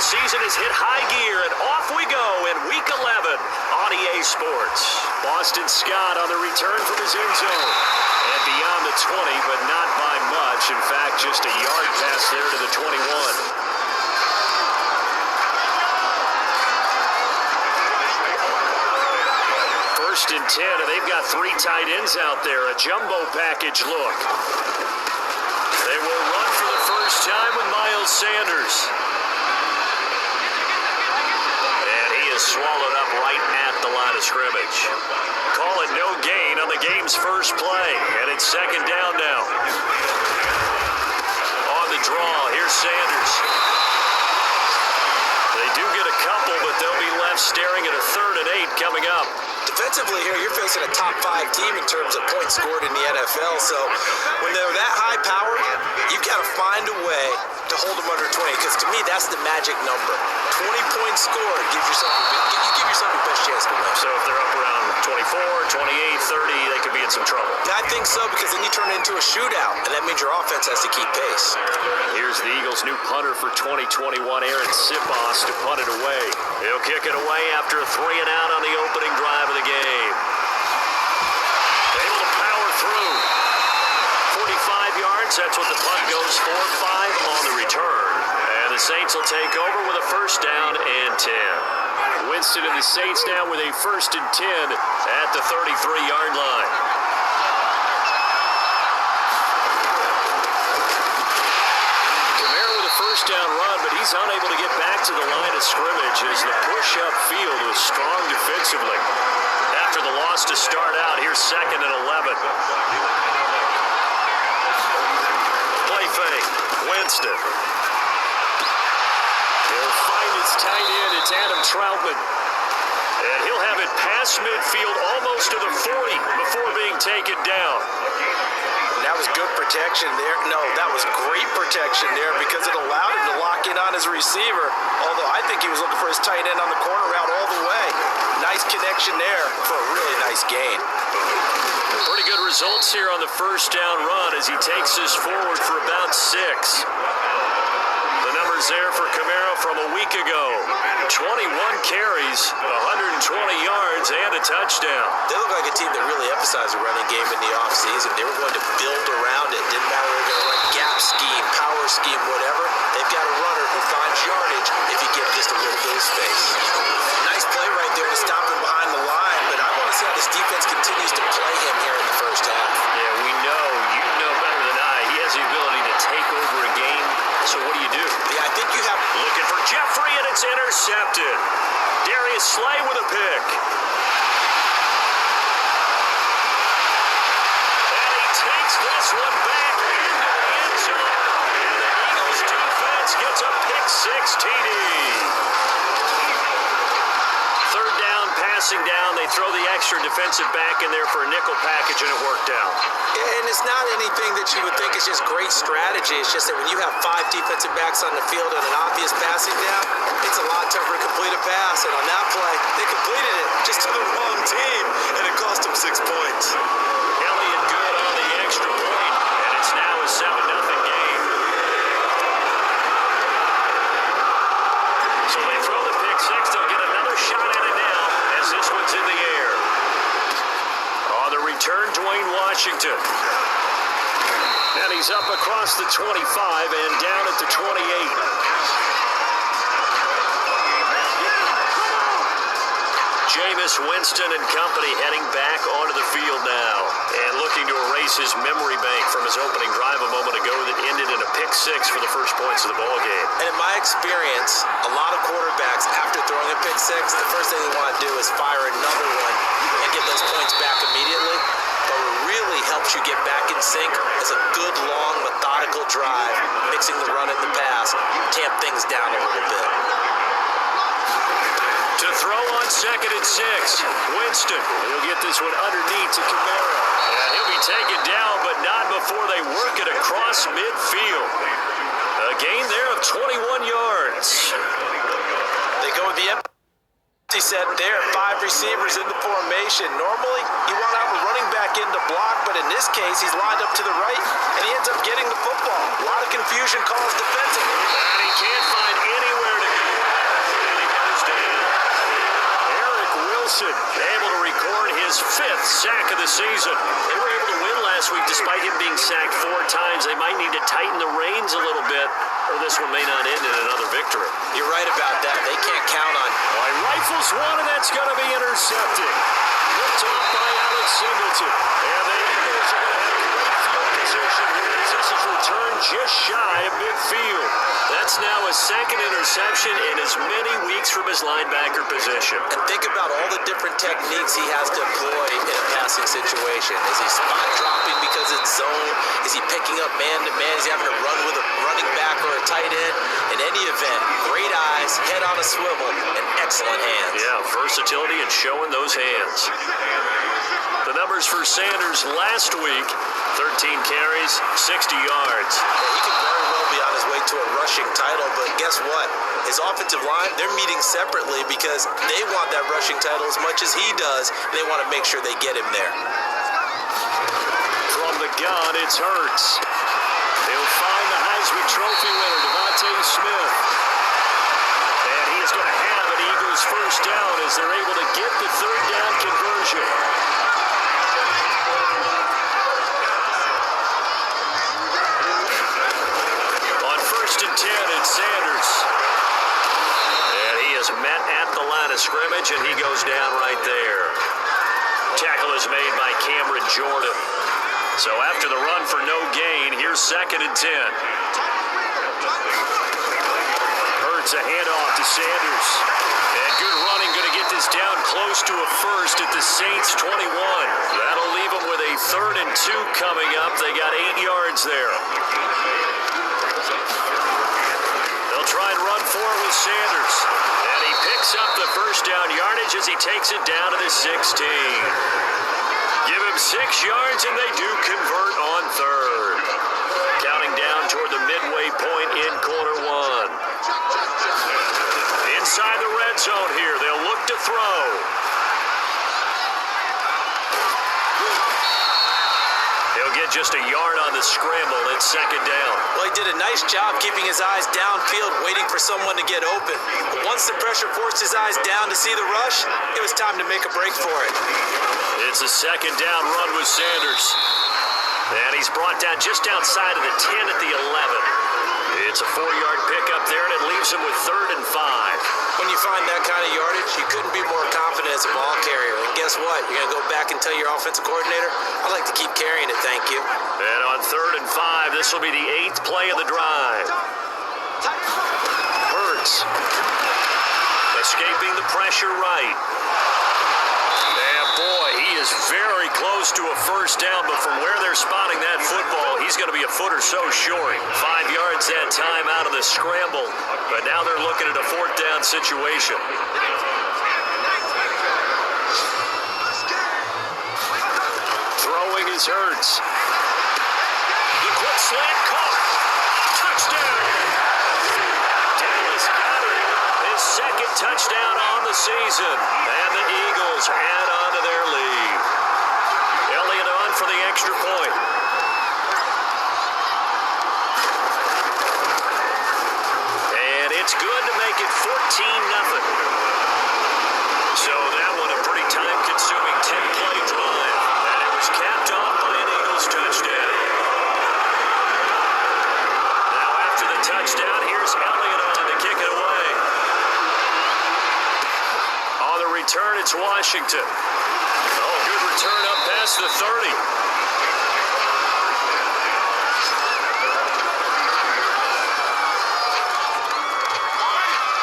season has hit high gear, and off we go in Week 11 on EA Sports. Boston Scott on the return from his end zone. And beyond the 20, but not by much. In fact, just a yard pass there to the 21. First and 10, and they've got 3 tight ends out there. A jumbo package look. They will run for the first time with Miles Sanders. And he is swallowed up right at the line of scrimmage. Call it no gain on the game's first play. And it's second down now. On the draw, here's Sanders. They do get a couple, but they'll be left staring at a 3rd and 8 coming up. Defensively here, you're facing a top 5 team in terms of points scored in the NFL. So when they're that high powered, you've got to find a way to hold them under 20. Because to me, that's the magic number. 20 points scored gives yourself give yourself your best chance to win. So if they're up around 24, 28, 30, they could be in some trouble. I think so, because then you turn it into a shootout, and that means your offense has to keep pace. Here's the Eagles' new punter for 2021, Aaron Sipos, to punt it away. He'll kick it away after a 3 and out on the opening drive of the game. Able to power through. 45 yards, that's what the punt goes for. 5 on the return. And the Saints will take over with a first down and 10. Winston and the Saints now with a first and 10 at the 33-yard line. Camara with a first down run, but he's unable to get back to the line of scrimmage as the push-up field was strong defensively. After the loss to start out, here's second and 11. Play fake. Winston. He'll find his tight end. It's Adam Troutman. And he'll have it past midfield almost to the 40 before being taken down. That was good protection there. No, that was great protection there because it allowed him to lock in on his receiver. Although I think he was looking for his tight end on the corner route all the way. Nice connection there for a really nice gain. Pretty good results here on the first down run as he takes this forward for about 6. The numbers there for Camara from a week ago. 21 carries, 120 yards, and a touchdown. They look like a team that really emphasized the running game in the offseason. They were going to build around it. Didn't matter if they were going to run gap scheme, power scheme, whatever. They've got a runner who finds yardage if you give just a little bit of space. Nice play right there to stop him behind the line, but I want to see how this defense continues to play him here in the first half. Yeah, we know. You know better than I. He has the ability to take over a game. So what do? Yeah, I think you have... Looking for Jeffrey, and it's intercepted. Darius Slay with a pick. And he takes this one back into the end zone. And the Eagles defense gets a pick 6 TD. Third down, passing down. They throw the extra defensive back in there for a nickel package, and it worked out. Yeah, and it's not anything that you would think is just great strategy. It's just that when you have 5 defensive backs on the field and an obvious passing down, it's a lot tougher to complete a pass. And on that play, they completed it just to the wrong team, and it cost them 6 points. Elliott good on the extra point, and it's now a 7-0 game. So they throw the pick 6. They'll get another shot at it now as this one's in the air. On the return, Dwayne Washington. And he's up across the 25 and down at the 28. Jameis Winston and company heading back onto the field now and looking to erase his memory bank from his opening drive a moment ago that ended in a pick 6 for the first points of the ball game. And in my experience, a lot of quarterbacks, after throwing a pick 6, the first thing they want to do is fire another one and get those points back immediately. But what really helps you get back in sync is a good, long, methodical drive, mixing the run and the pass, tamp things down a little bit. To throw on second and 6, Winston. He'll get this one underneath to Camara. And he'll be taken down, but not before they work it across midfield. A gain there of 21 yards. They go with the empty set there, 5 receivers in the formation. Normally, you want to have a running back in to block, but in this case, he's lined up to the right, and he ends up getting the football. A lot of confusion calls defensively. And he can't find anywhere to go. 5th sack of the season. They were able to win last week despite him being sacked 4 times. They might need to tighten the reins a little bit, or this one may not end in another victory. You're right about that. They can't count on. All right, rifles one, and that's going to be intercepted. Ripped off by Alex Singleton. And the Eagles are going to have great field position here as this is returned just shy of midfield. That's now a second interception in as many weeks from his linebacker position. And think about all the different techniques he has to employ in a passing situation. Is he spot dropping because it's zone? Is he picking up man-to-man? Is he having to run with a running back or a tight end? In any event, great eyes, head on a swivel, and excellent hands. Yeah, versatility and showing those hands. The numbers for Sanders last week, 13 carries, 60 yards. Yeah, he could very well be on his way to a rushing title, but guess what? His offensive line, they're meeting separately because they want that rushing title as much as he does, and they want to make sure they get him there. From the gun, it's Hurts. He'll find the Heisman Trophy winner, Devontae Smith. And he is going to have an Eagles first down as they're able to get the third down conversion. On 1st and 10, it's Sanders. And he is met at the line of scrimmage, and he goes down right there. Tackle is made by Cameron Jordan. So after the run for no gain, here's 2nd and 10. Hurts a handoff to Sanders. And good running, going to get this down close to a first at the Saints 21. That'll leave them with a 3rd and 2 coming up. They got 8 yards there. They'll try and run for it with Sanders. And he picks up the first down yardage as he takes it down to the 16. Give him 6 yards, and they do convert on 3rd. Counting down toward the midway point in quarter 1. Inside the red zone here, they'll look to throw. He'll get just a yard on the scramble. It's 2nd down. Well, he did a nice job keeping his eyes downfield, waiting for someone to get open. But once the pressure forced his eyes down to see the rush, it was time to make a break for it. It's a 2nd down run with Sanders. And he's brought down just outside of the 10 at the 11. It's a 4-yard pickup there, and it leaves him with 3rd and 5. When you find that kind of yardage, you couldn't be more confident as a ball carrier. And guess what? You're going to go back and tell your offensive coordinator, I'd like to keep carrying it, thank you. And on 3rd and 5, this will be the 8th play of the drive. Hurts. Escaping the pressure right. And boy, he is very close to a first down, but from where they're spotting that football, he's going to be a foot or so short. 5 yards that time out of the scramble, but now they're looking at a 4th down situation. Throwing is Hurts. The quick slant caught. Touchdown. Dallas got it. His 2nd touchdown on the season. And the Eagles add on to their lead. Elliott on for the extra point. And it's good to make it 14-0. So that one a pretty time-consuming 10-play drive. And it was capped off by an Eagles touchdown. Now after the touchdown, here's Elliott on to kick it away. On the return, it's Washington. Oh, good return up past the 30.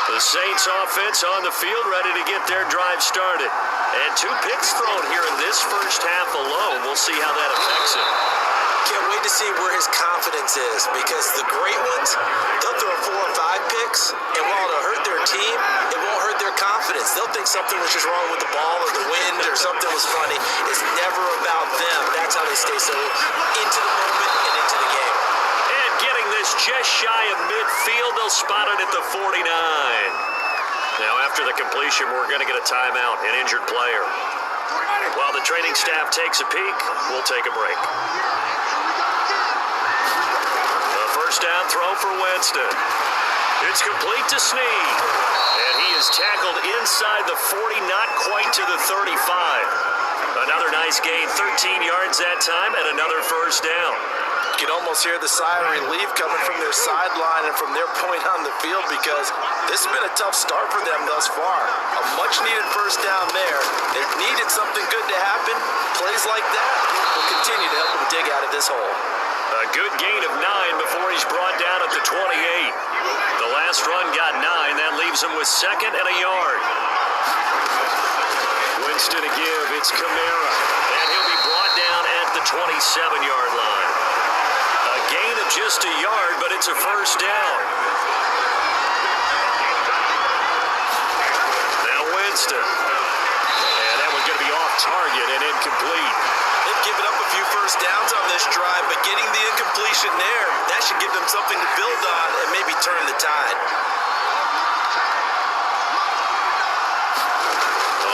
The Saints offense on the field ready to get their drive started. And 2 picks thrown here in this first half alone. We'll see how that affects him. Can't wait to see where his confidence is, because the great ones, they'll throw 4 or 5 picks, and while it'll hurt their team, it won't hurt their confidence. They'll think something was just wrong with the ball or the wind or something was funny. It's never about them. That's how they stay so into the moment and into the game. And getting this just shy of midfield, they'll spot it at the 49. Now after the completion, we're going to get a timeout, an injured player. While the training staff takes a peek, we'll take a break. The first down throw for Winston. It's complete to Snead. And he is tackled inside the 40, not quite to the 35. Another nice gain, 13 yards that time, and another first down. You can almost hear the sigh of relief coming from their sideline and from their point on the field because this has been a tough start for them thus far. A much-needed first down there. They've needed something good to happen. Plays like that will continue to help them dig out of this hole. A good gain of 9 before he's brought down at the 28. The last run got 9. That leaves him with second and a yard. Winston to give. It's Kamara. And he'll be brought down at the 27-yard line. A gain of just a yard, but it's a first down. Now Winston. And that one's going to be off target and incomplete. They've given up a few first downs on this drive, but getting the incompletion there, that should give them something to build on and maybe turn the tide.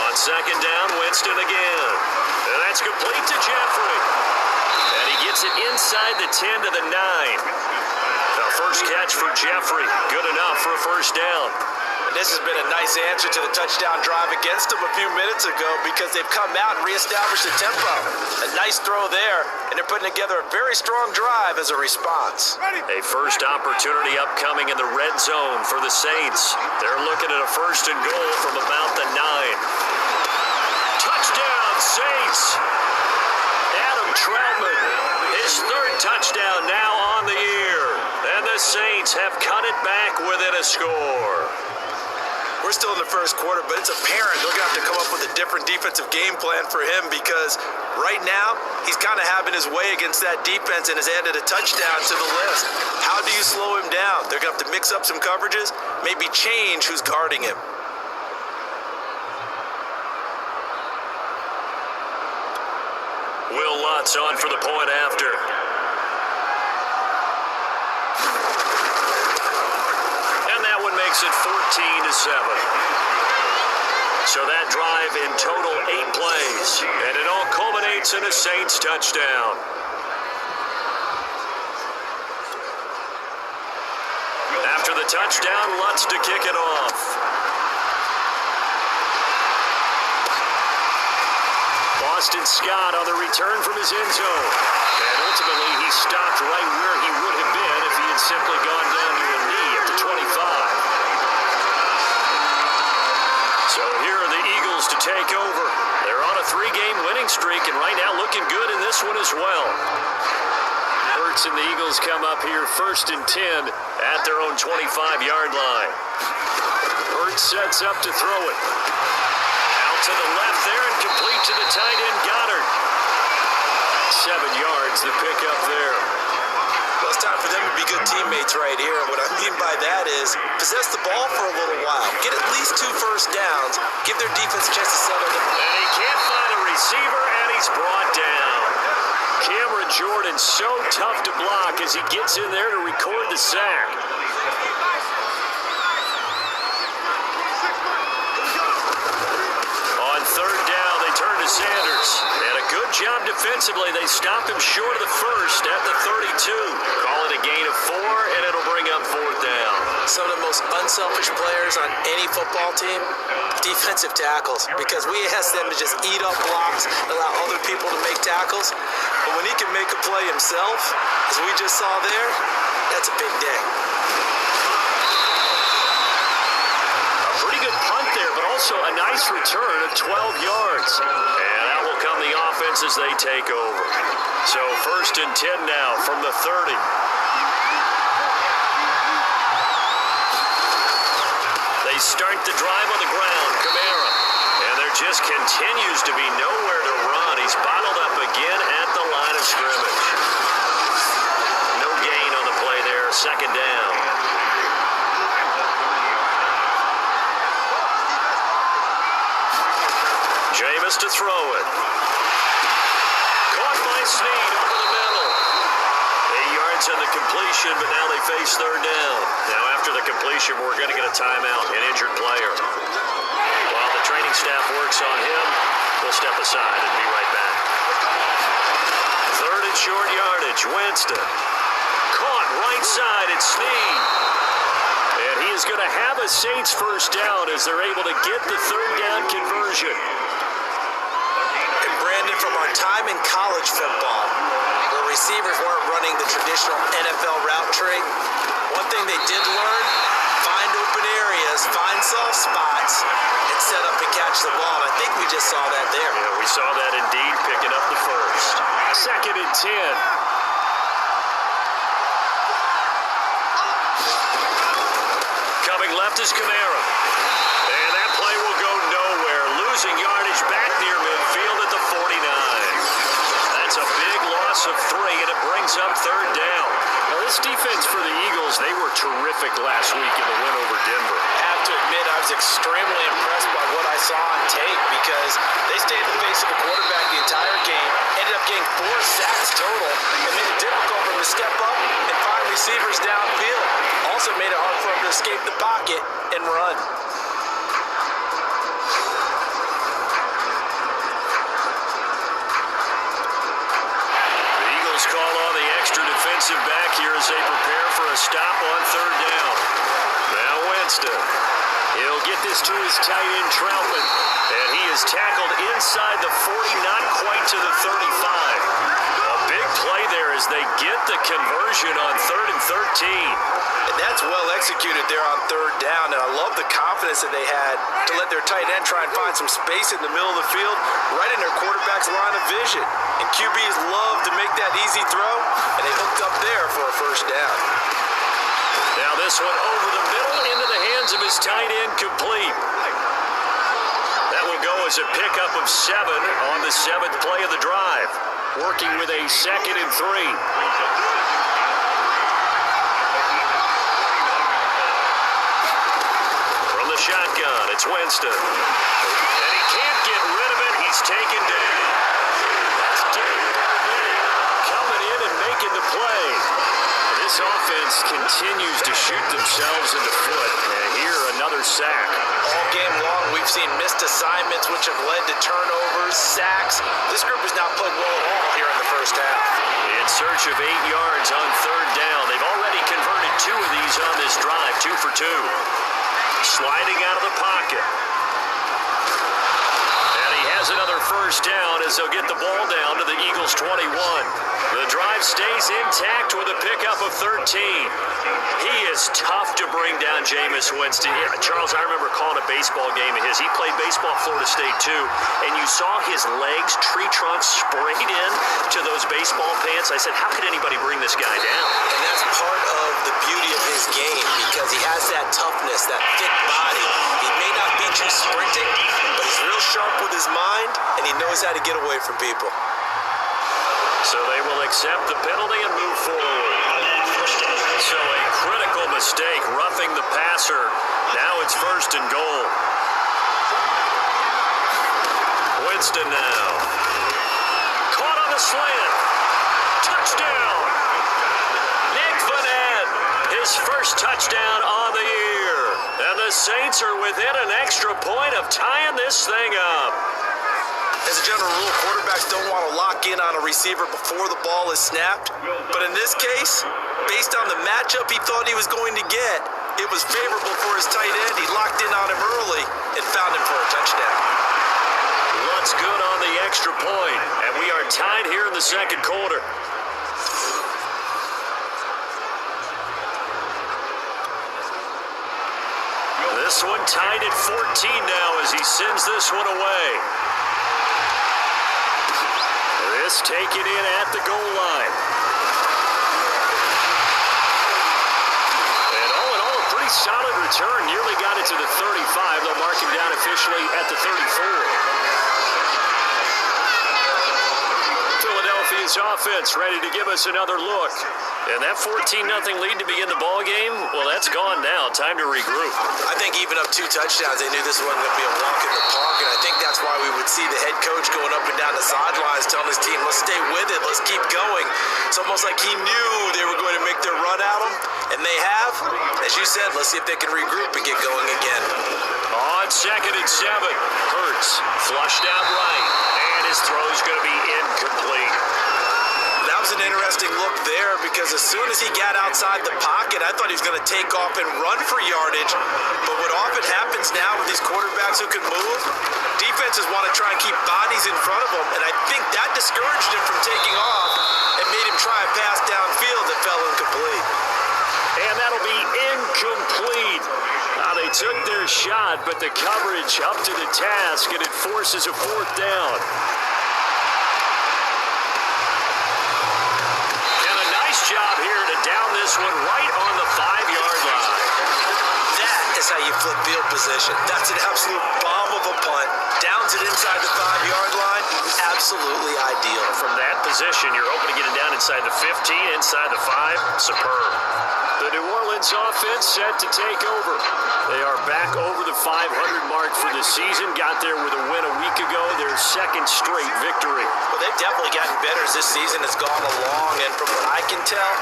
On second down, Winston again. And that's complete to Jeffrey. And he gets it inside the 10 to the 9. The first catch for Jeffrey. Good enough for a first down. This has been a nice answer to the touchdown drive against them a few minutes ago because they've come out and reestablished the tempo. A nice throw there, and they're putting together a very strong drive as a response. A first opportunity upcoming in the red zone for the Saints. They're looking at a first and goal from about the 9. Touchdown, Saints! Adam Troutman, his third touchdown now on the year. And the Saints have cut it back within a score. We're still in the first quarter, but it's apparent they're going to have to come up with a different defensive game plan for him because right now he's kind of having his way against that defense and has added a touchdown to the list. How do you slow him down? They're going to have to mix up some coverages, maybe change who's guarding him. Will Lutz on for the point after. Makes it 14-7. So that drive in total 8 plays, and it all culminates in a Saints touchdown. After the touchdown, Lutz to kick it off. Boston Scott on the return from his end zone. And ultimately, he stopped right where he would have been if he had simply gone down to a knee at the 25. So here are the Eagles to take over. They're on a 3-game winning streak, and right now looking good in this one as well. Hurts and the Eagles come up here first and 10 at their own 25-yard line. Hurts sets up to throw it. Out to the left there and complete to the tight end, Goddard. 7 yards, the pickup there. Well, it's time for them to be good teammates right here. And what I mean by that is possess the ball for a little while. Get at least 2 first downs. Give their defense a chance to settle them. And he can't find a receiver, and he's brought down. Cameron Jordan so tough to block as he gets in there to record the sack. On third down, they turn to Sanders. And a good job defensively. They stopped him short of the first at the 32. Call it a gain of 4, and it'll bring up fourth down. Some of the most unselfish players on any football team, defensive tackles, because we ask them to just eat up blocks, allow other people to make tackles. But when he can make a play himself, as we just saw there, that's a big day. Pretty good punt there, but also a nice return of 12 yards. And that will come the offense as they take over. So first and 10 now from the 30. They start the drive on the ground, Kamara. And there just continues to be nowhere to run. He's bottled up again at the line of scrimmage. No gain on the play there, second down. Jameis to throw it. Caught by Snead over the middle. 8 yards on the completion, but now they face third down. Now after the completion, we're going to get a timeout, an injured player. While the training staff works on him, we'll step aside and be right back. Third and short yardage, Winston. Caught right side, it's Snead. And he is going to have a Saints first down as they're able to get the third down conversion. And Brandon, from our time in college football, where receivers weren't running the traditional NFL route tree, one thing they did learn, find open areas, find soft spots, and set up and catch the ball. And I think we just saw that there. Yeah, we saw that indeed, picking up the first. 2nd and 10. Coming left is Kamara. And that play will go nowhere. Losing yardage back near midfield at the 49. That's a big loss of 3, and it brings up third down. Now, this defense for the Eagles, they were terrific last week in the win over Denver. I have to admit, I was extremely impressed by what I saw on tape because they stayed in the face of the quarterback the entire game, ended up getting 4 sacks total, and made it difficult for him to step up and find receivers downfield. Also made it hard for him to escape the pocket and run. The Eagles call on the extra defensive back here as they prepare for a stop on third down. Now Winston. He'll get this to his tight end, Troutman. And he is tackled inside the 40, not quite to the 35. A big play there as they get the conversion on 3rd and 13. And that's well executed there on third down. And I love the confidence that they had to let their tight end try and find some space in the middle of the field, right in their quarterback's line of vision. And QBs love to make that easy throw, and they hooked up there for a first down. Now this one over the middle into the hands of his tight end, complete. That will go as a pickup of 7 on the 7th play of the drive. Working with a 2nd and 3. From the shotgun, it's Winston. And he can't get rid of it. He's taken down. That's David coming in and making the play. This offense continues to shoot themselves in the foot. And here, another sack. All game long, we've seen missed assignments, which have led to turnovers, sacks. This group has not played well at all here in the first half. In search of 8 yards on third down. They've already converted 2 of these on this drive, 2 for 2. Sliding out of the pocket. And he has another first down as they'll get the ball down to the Eagles' 21. The drive stays intact with a pickup of 13. He is tough to bring down, Jameis Winston. Yeah, Charles, I remember calling a baseball game of his. He played baseball at Florida State, too. And you saw his legs, tree trunks sprayed in to those baseball pants. I said, how could anybody bring this guy down? And that's part of the beauty of his game because he has that toughness, that thick body. He may not beat you sprinting, but he's real sharp with his mind, and he knows how to get away from people. So they will accept the penalty and move forward. So a critical mistake, roughing the passer. Now it's 1st and goal. Winston now. Caught on the slant. Touchdown. Nick Vanette, his first touchdown on the year. And the Saints are within an extra point of tying this thing up. As a general rule, quarterbacks don't want to lock in on a receiver before the ball is snapped. But in this case, based on the matchup he thought he was going to get, it was favorable for his tight end. He locked in on him early and found him for a touchdown. Looks good on the extra point, and we are tied here in the second quarter. This one tied at 14 now as he sends this one away. This taken in at the goal line. And all in all, a pretty solid return. Nearly got it to the 35. They'll mark him down officially at the 34. Philadelphia's offense ready to give us another look. And that 14-0 lead to begin the ball game, well, that's gone now. Time to regroup. I think even up 2 touchdowns, they knew this wasn't going to be a walk in the park, and I think that's why we would see the head coach going up and down the sidelines telling his team, let's stay with it, let's keep going. It's almost like he knew they were going to make their run at him, and they have. As you said, let's see if they can regroup and get going again. On 2nd and 7, Hurts flushed out right, and his throw's going to be incomplete. That was an interesting look there because as soon as he got outside the pocket, I thought he was going to take off and run for yardage. But what often happens now with these quarterbacks who can move, defenses want to try and keep bodies in front of them, and I think that discouraged him from taking off and made him try a pass downfield that fell incomplete. And that'll be incomplete. They took their shot, but the coverage up to the task, and it forces a fourth down. And a nice job here to down this one right on the 5-yard line. That is how you flip field position. That's an absolute bomb of a punt. Downs it inside the 5-yard line. Absolutely ideal. From that position, you're hoping to get it down inside the 15, inside the 5. Superb. The New Orleans offense set to take over. They are back over the 500 mark for the season. Got there with a win a week ago, their second straight victory. Well, they've definitely gotten better as this season has gone along, and from what I can tell,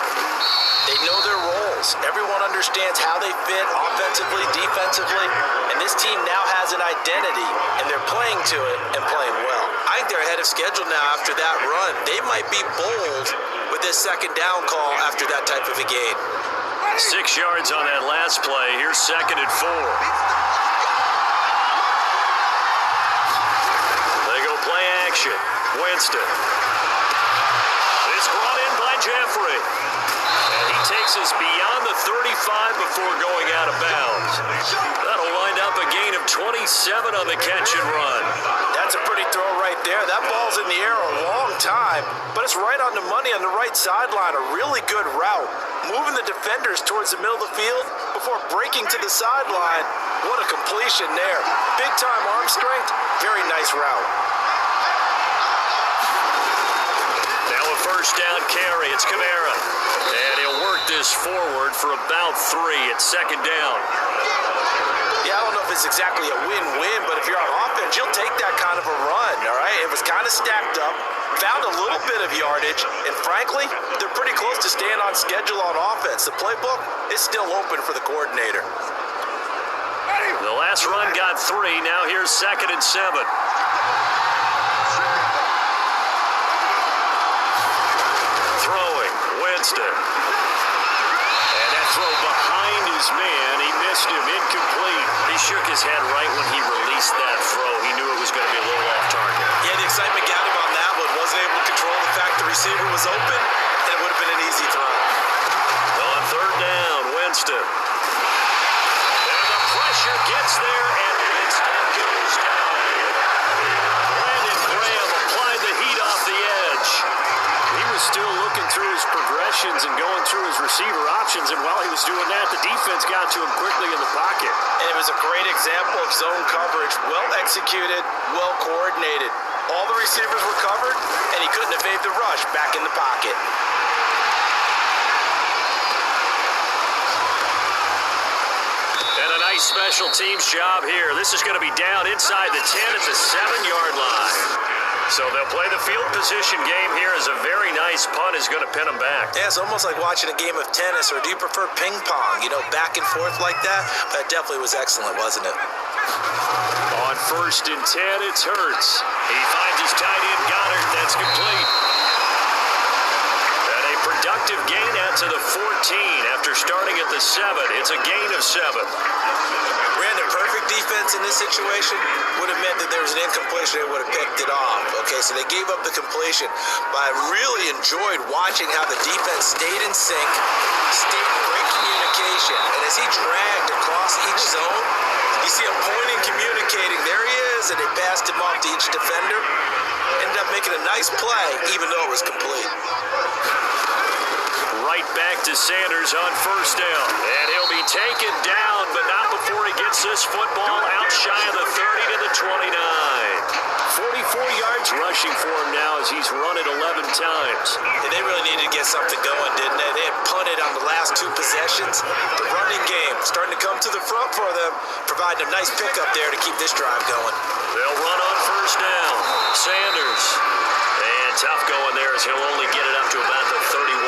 they know their roles. Everyone understands how they fit offensively, defensively, and this team now has an identity, and they're playing to it and playing well. I think they're ahead of schedule now after that run. They might be bold with this second down call after that type of a game. 6 yards on that last play. Here's 2nd and 4. They go play action. Winston. It's brought in by Jeffrey. And he takes us beyond the 35 before going out of bounds. That'll wind up a gain of 27 on the catch and run. That's a pretty throw right there. That ball's in the air a long time, but it's right on the money on the right sideline. A really good route. Moving the defenders towards the middle of the field before breaking to the sideline. What a completion there. Big-time arm strength. Very nice route. Now a first down carry. It's Kamara. And he'll work this forward for about 3 at 2nd down. Yeah, I don't know if it's exactly a win-win, but if you're on offense, you'll take that kind of a run, all right? It was kind of stacked up, found a little bit of yardage, and frankly, they're pretty close to staying on schedule on offense. The playbook is still open for the coordinator. The last run got 3. Now here's 2nd and 7. Throwing, Winston. And that throw behind his man, he missed him, incomplete. He shook his head right when he released that throw. He knew it was going to be a little off target. Yeah, the excitement got him on that one. Wasn't able to control the fact the receiver was open, and it would have been an easy throw. On 3rd down, Winston. And the pressure gets there, and Winston goes down. Brandon Graham applied the heat off the edge. He was still looking through his progressions and going through his receiver options, and while he was doing that, the defense got to him quickly in the pocket. And it was a great example of zone coverage, well executed, well coordinated. All the receivers were covered, and he couldn't evade the rush back in the pocket. And a nice special teams job here. This is going to be down inside the 10 at the 7-yard line. So they'll play the field position game here as a very nice punt is going to pin them back. Yeah, it's almost like watching a game of tennis, or do you prefer ping pong? You know, back and forth like that? That definitely was excellent, wasn't it? On 1st and 10, it's Hurts. He finds his tight end Goddard. That's complete. And a productive gain out to the 14 after starting at the 7. It's a gain of 7. Brandon, perfect defense in this situation would have meant that there was an incompletion. They would have picked it off. Okay, so they gave up the completion. But I really enjoyed watching how the defense stayed in sync, stayed in great communication. And as he dragged across each zone, you see him pointing, communicating. There he is, and they passed him off to each defender. Ended up making a nice play, even though it was complete. Right back to Sanders on 1st down. And he'll be taken down, but not before he gets this football out shy of the 30 to the 29. 44 yards rushing for him now as he's run it 11 times. And they really needed to get something going, didn't they? They had punted on the last 2 possessions. The running game starting to come to the front for them, providing a nice pickup there to keep this drive going. They'll run on 1st down. Sanders. And tough going there as he'll only get it up to about the 31.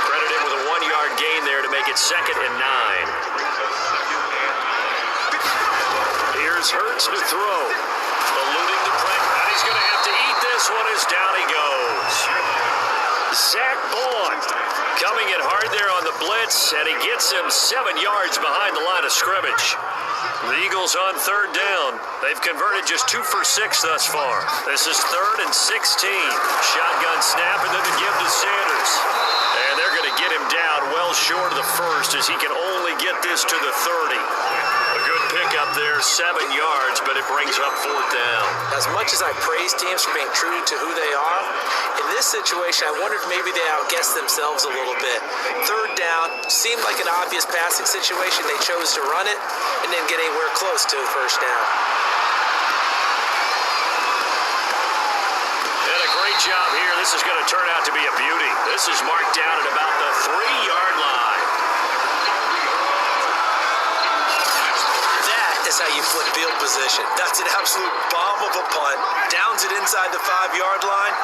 Credit him with a 1-yard gain there to make it 2nd and 9. Here's Hurts to throw. Eluding the pressure. And he's going to have to eat this this one is down he goes. Zach Bond coming in hard there on the blitz, and he gets him 7 yards behind the line of scrimmage. The Eagles on third down. They've converted just 2 for 6 thus far. This is 3rd and 16. Shotgun snap and then the give to Sanders. And they're going to get him down well short of the first as he can only get this to the 30. A good pickup there, 7 yards, but it brings up 4th down. As much as I praise teams for being true to who they are, in this situation, I wonder if maybe they outguessed themselves a little bit. 3rd down seemed like an obvious passing situation. They chose to run it and didn't get anywhere close to the 1st down. And a great job here. This is going to turn out to be a beauty. This is marked down at about the 3-yard line. That's how you flip field position. That's an absolute bomb of a punt. Downs it inside the 5-yard line.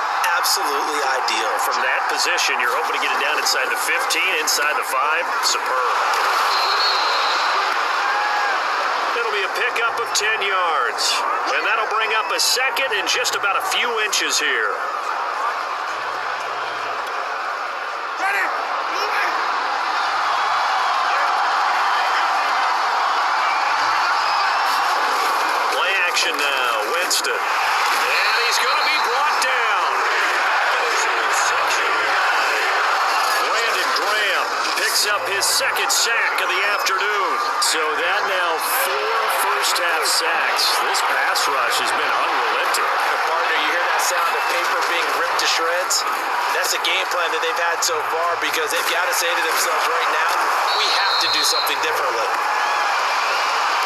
Absolutely ideal. From that position, you're hoping to get it down inside the 15, inside the 5. Superb. It'll be a pickup of 10 yards. And that'll bring up a 2nd and just about a few inches here. Now, Winston. And he's going to be brought down. Brandon Graham picks up his 2nd sack of the afternoon. So that now 4 first-half sacks. This pass rush has been unrelenting. Partner, you hear that sound of paper being ripped to shreds? That's a game plan that they've had so far because they've got to say to themselves right now, we have to do something differently.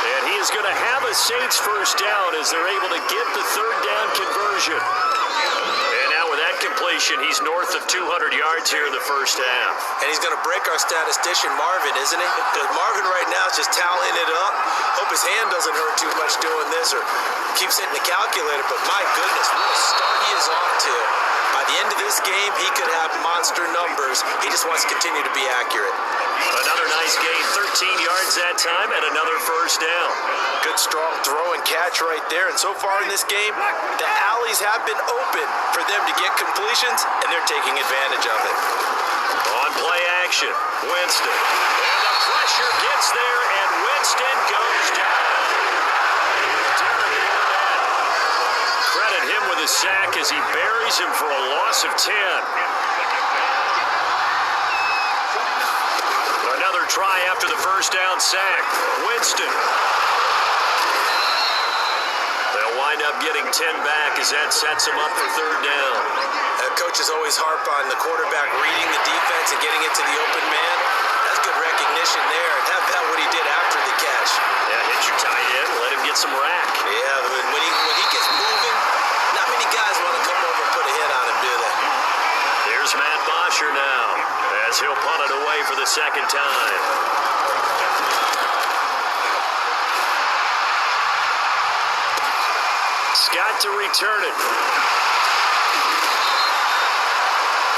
And he is going to have a Saints first down as they're able to get the 3rd down conversion. And now with that completion, he's north of 200 yards here in the first half. And he's going to break our statistician, Marvin, isn't he? Because Marvin right now is just tallying it up. Hope his hand doesn't hurt too much doing this or keeps hitting the calculator. But my goodness, what a start he is off to. By the end of this game, he could have monster numbers. He just wants to continue to be accurate. Another nice gain, 13 yards that time, and another first down. Good, strong throw and catch right there. And so far in this game, the alleys have been open for them to get completions, and they're taking advantage of it. On play action, Winston. And the pressure gets there, and Winston goes down. Credit him with a sack as he buries him for a loss of 10. Another try after the first down sack. Winston. They'll wind up getting 10 back as that sets them up for 3rd down. Coaches always harp on the quarterback reading the defense and getting it to the open man. That's good recognition there. And have that what he did after the catch. Yeah, hit your tight end, let him get some rack. Yeah, but when he gets moving, not many guys want to come over and put a hit on him, do they? Here's Matt Bosher now as he'll punt it away for the 2nd time. Scott to return it.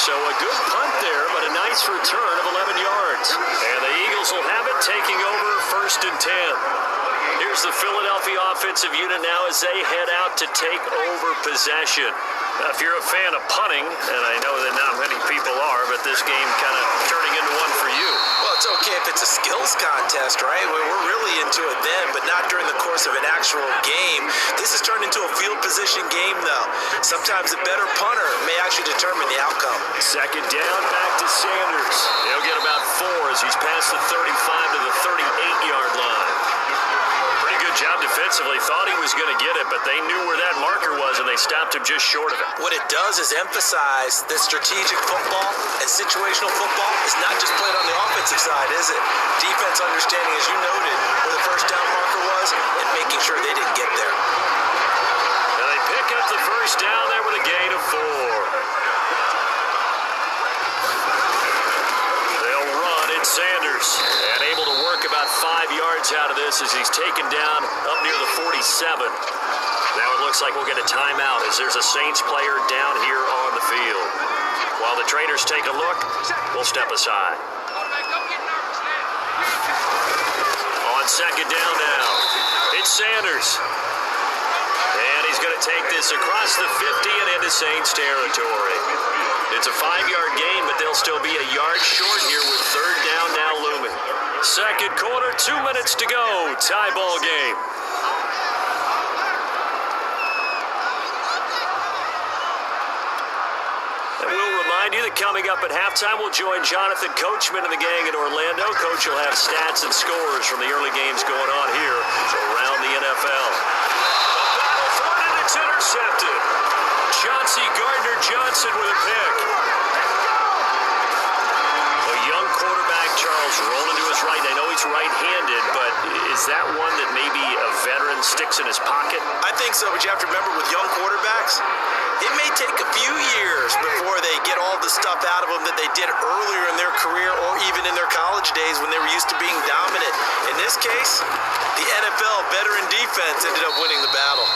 So a good punt there, but a nice return of 11 yards. And the Eagles will have it, taking over 1st and 10. Here's the Philadelphia offensive unit now as they head out to take over possession. Now, if you're a fan of punting, and I know that not many people are, but this game kind of turning into one for you. Well, it's okay if it's a skills contest, right? We're really into it then, but not during the course of an actual game. This has turned into a field position game, though. Sometimes a better punter may actually determine the outcome. 2nd down, back to Sanders. He'll get about 4 as he's past the 35 to the 38-yard line. Pretty good job defensively. Thought he was going to get it, but they knew where that marker was, and they stopped him just short of it. What it does is emphasize that strategic football and situational football is not just played on the offensive side, is it? Defense understanding, as you noted, where the first down marker was and making sure they didn't get there. Now they pick up the first down there with a gain of 4. They'll run. It's Sanders, and able to work about 5 yards out of this as he's taken down up near the 47. Now it looks like we'll get a timeout as there's a Saints player down here on the field. While the traders take a look, we'll step aside. On 2nd down now, it's Sanders. And he's He's going to take this across the 50 and into Saints territory. It's a 5-yard gain, but they'll still be a yard short here with third down now looming. Second quarter, 2 minutes to go. Tie ball game. And we'll remind you that coming up at halftime, we'll join Jonathan Coachman and the gang in Orlando. Coach will have stats and scores from the early games going on here around the NFL. A battle for it, and it's intercepted. Chauncey Gardner-Johnson with a pick. A young quarterback, Charles, rolling to his right. I know he's right-handed, but is that one that maybe a veteran sticks in his pocket? I think so, but you have to remember with young quarterbacks, it may take a few years before they get all the stuff out of them that they did earlier in their career or even in their college days when they were used to being dominant. In this case, the NFL veteran defense ended up winning the battle.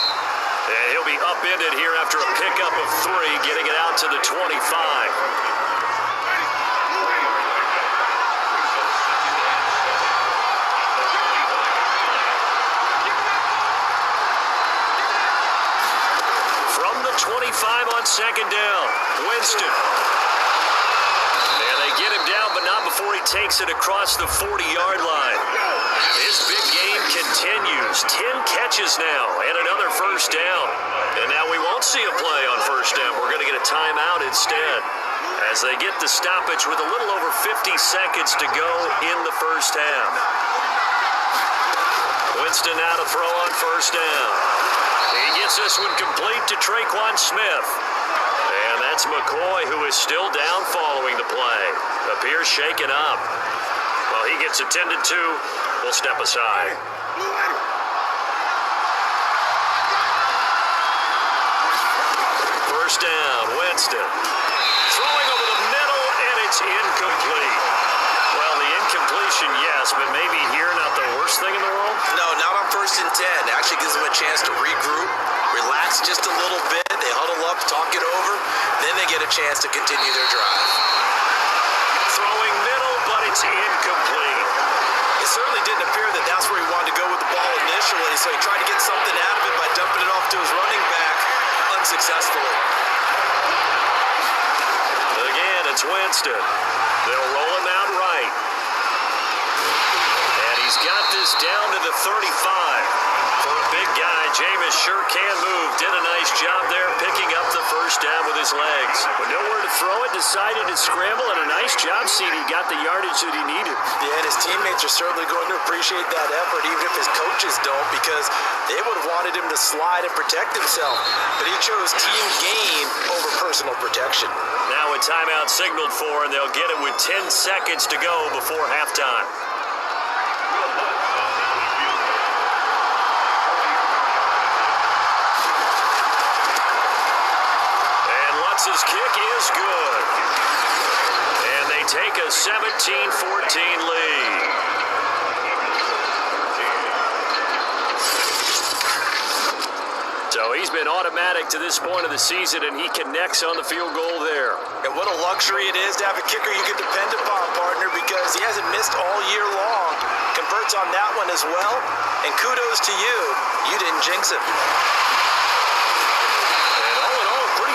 And he'll be upended here after a pickup of 3, getting it out to the 25. From the 25 on second down, Winston. And they get him down, but not before he takes it across the 40-yard line. His big game continues. 10 catches now and another first down. And now we won't see a play on first down. We're going to get a timeout instead as they get the stoppage with a little over 50 seconds to go in the first half. Winston now to throw on first down. He gets this one complete to Traquan Smith. And that's McCoy, who is still down following the play. Appears shaken up. Well, he gets attended to. We'll step aside. First down, Winston. Throwing over the middle, and it's incomplete. Well, the incompletion, yes, but maybe here not the worst thing in the world? No, not on 1st and 10. Actually gives them a chance to regroup, relax just a little bit. They huddle up, talk it over. Then they get a chance to continue their drive. Throwing middle, but it's incomplete. It certainly didn't appear that that's where he wanted to go with the ball initially, so he tried to get something out of it by dumping it off to his running back unsuccessfully. Again, it's Winston. They'll roll him out right. And he's got this down to the 35. For a big guy, Jameis sure can move. Did a nice job there picking up the first down with his legs. With nowhere to throw it, decided to scramble, and a nice job seeing he got the yardage that he needed. Yeah, and his teammates are certainly going to appreciate that effort, even if his coaches don't, because they would have wanted him to slide and protect himself. But he chose team game over personal protection. Now a timeout signaled for, and they'll get it with 10 seconds to go before halftime. His kick is good. And they take a 17-14 lead. So he's been automatic to this point of the season, and he connects on the field goal there. And what a luxury it is to have a kicker you can depend upon, partner, because he hasn't missed all year long. Converts on that one as well. And kudos to you. You didn't jinx him.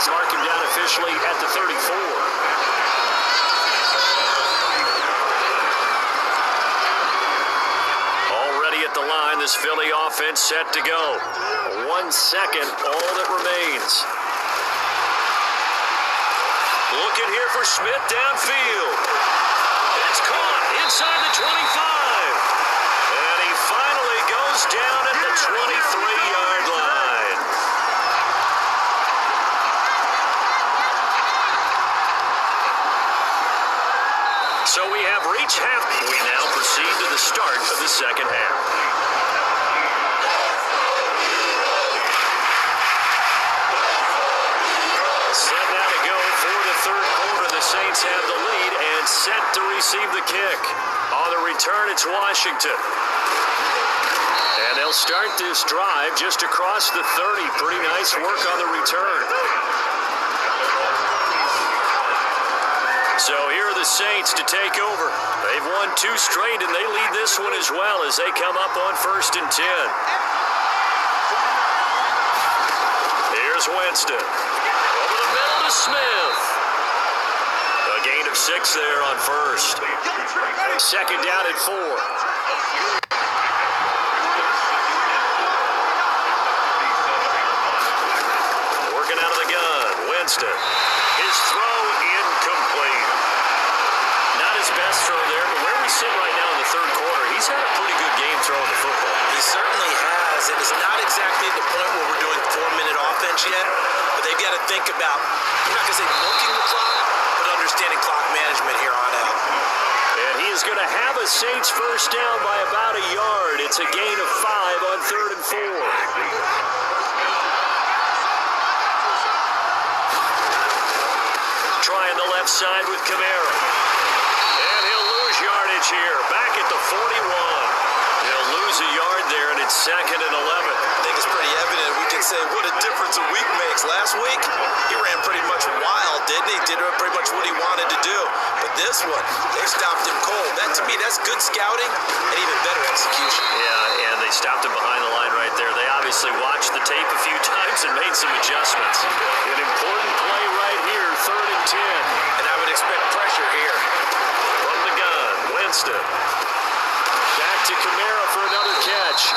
Mark him down officially at the 34. Already at the line, this Philly offense set to go. 1 second, all that remains. Looking here for Smith downfield. It's caught inside the 25. And he finally goes down at the 23-yard line. So we have reached half. We now proceed to the start of the second half. Set now to go for the third quarter. The Saints have the lead and set to receive the kick. On the return, it's Washington. And they'll start this drive just across the 30. Pretty nice work on the return. So here are the Saints to take over. They've won 2 straight, and they lead this one as well as they come up on 1st and 10. is Winston. Over the middle to Smith. A gain of 6 there on first. Second down at 4. Working out of the gun. Winston. His throw incomplete. Not his best throw there, but where we sit right now in the third quarter, he's had a pretty good game throwing the football. He certainly has, and it's not exactly the point where we're doing 4-minute offense yet, but they've got to think about, I'm not going to say milking the clock, but understanding clock management here on out. And he is going to have a Saints first down by about a yard. It's a gain of 5 on 3rd and 4. Trying the left side with Kamara. And he'll lose yardage here. Back at the 41. He'll lose a yard there, and it's 2nd and 11. I think it's pretty evident. We can say what a difference a week makes. Last week, he ran pretty much wild, didn't he? Did pretty much what he wanted to do. But this one, they stopped him cold. That, to me, that's good scouting and even better execution. Yeah, and they stopped him behind the line right there. They obviously watched the tape a few times and made some adjustments. An important play right here, 3rd and 10. And I would expect pressure here. From the gun, Winston. Back to Kamara for another catch.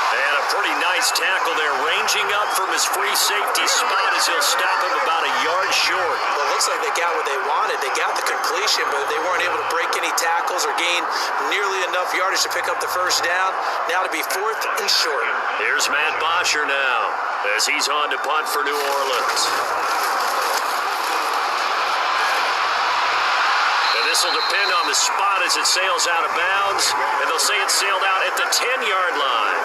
And a pretty nice tackle there, ranging up from his free safety spot as he'll stop him about a yard short. Well, it looks like they got what they wanted. They got the completion, but they weren't able to break any tackles or gain nearly enough yardage to pick up the first down. Now to be 4th and short. Here's Matt Bosher now as he's on to punt for New Orleans. This will depend on the spot as it sails out of bounds, and they'll say it sailed out at the 10-yard line.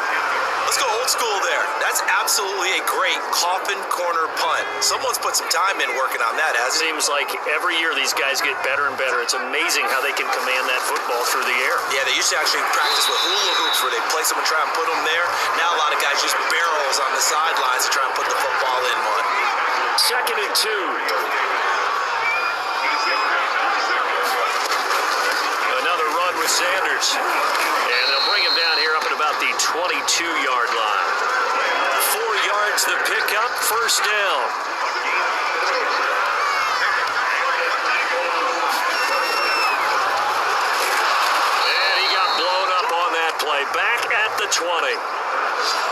Let's go old school there. That's absolutely a great coffin corner punt. Someone's put some time in working on that, hasn't it? Seems like every year these guys get better and better. It's amazing how they can command that football through the air. Yeah, they used to actually practice with hula hoops where they place them and try and put them there. Now a lot of guys use barrels on the sidelines to try and put the football in one. 2nd and 2. With Sanders. And they'll bring him down here up at about the 22-yard line. 4 yards the pickup, first down. And he got blown up on that play. Back at the 20.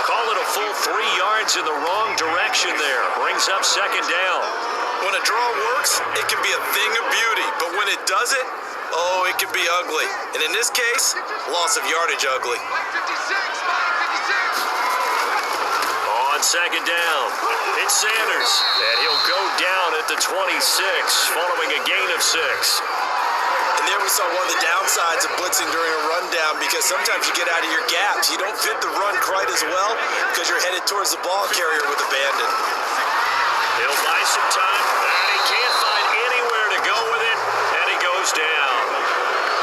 Call it a full 3 yards in the wrong direction there. Brings up 2nd down. When a draw works, it can be a thing of beauty. But when it doesn't, oh, it can be ugly. And in this case, loss of yardage ugly. On 2nd down, it's Sanders. And he'll go down at the 26, following a gain of 6. And there we saw one of the downsides of blitzing during a rundown, because sometimes you get out of your gaps. You don't fit the run quite as well because you're headed towards the ball carrier with abandon. He'll buy some time, and he can't find anywhere to go with it, and he goes down.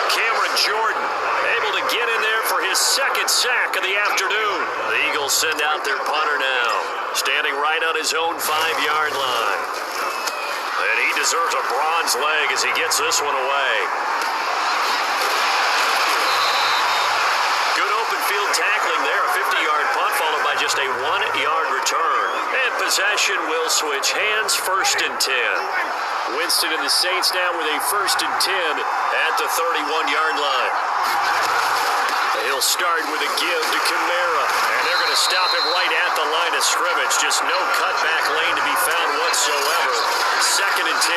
Cameron Jordan able to get in there for his 2nd sack of the afternoon. The Eagles send out their punter now, standing right on his own 5-yard line. And he deserves a bronze leg as he gets this one away. Good open field tackling there, a 50-yard punt followed by just a 1-yard return. And possession will switch hands, 1st and 10. Winston and the Saints now with a 1st and 10 at the 31-yard line. He'll start with a give to Kamara, and they're going to stop him right at the line of scrimmage. Just no cutback lane to be found whatsoever. 2nd and 10.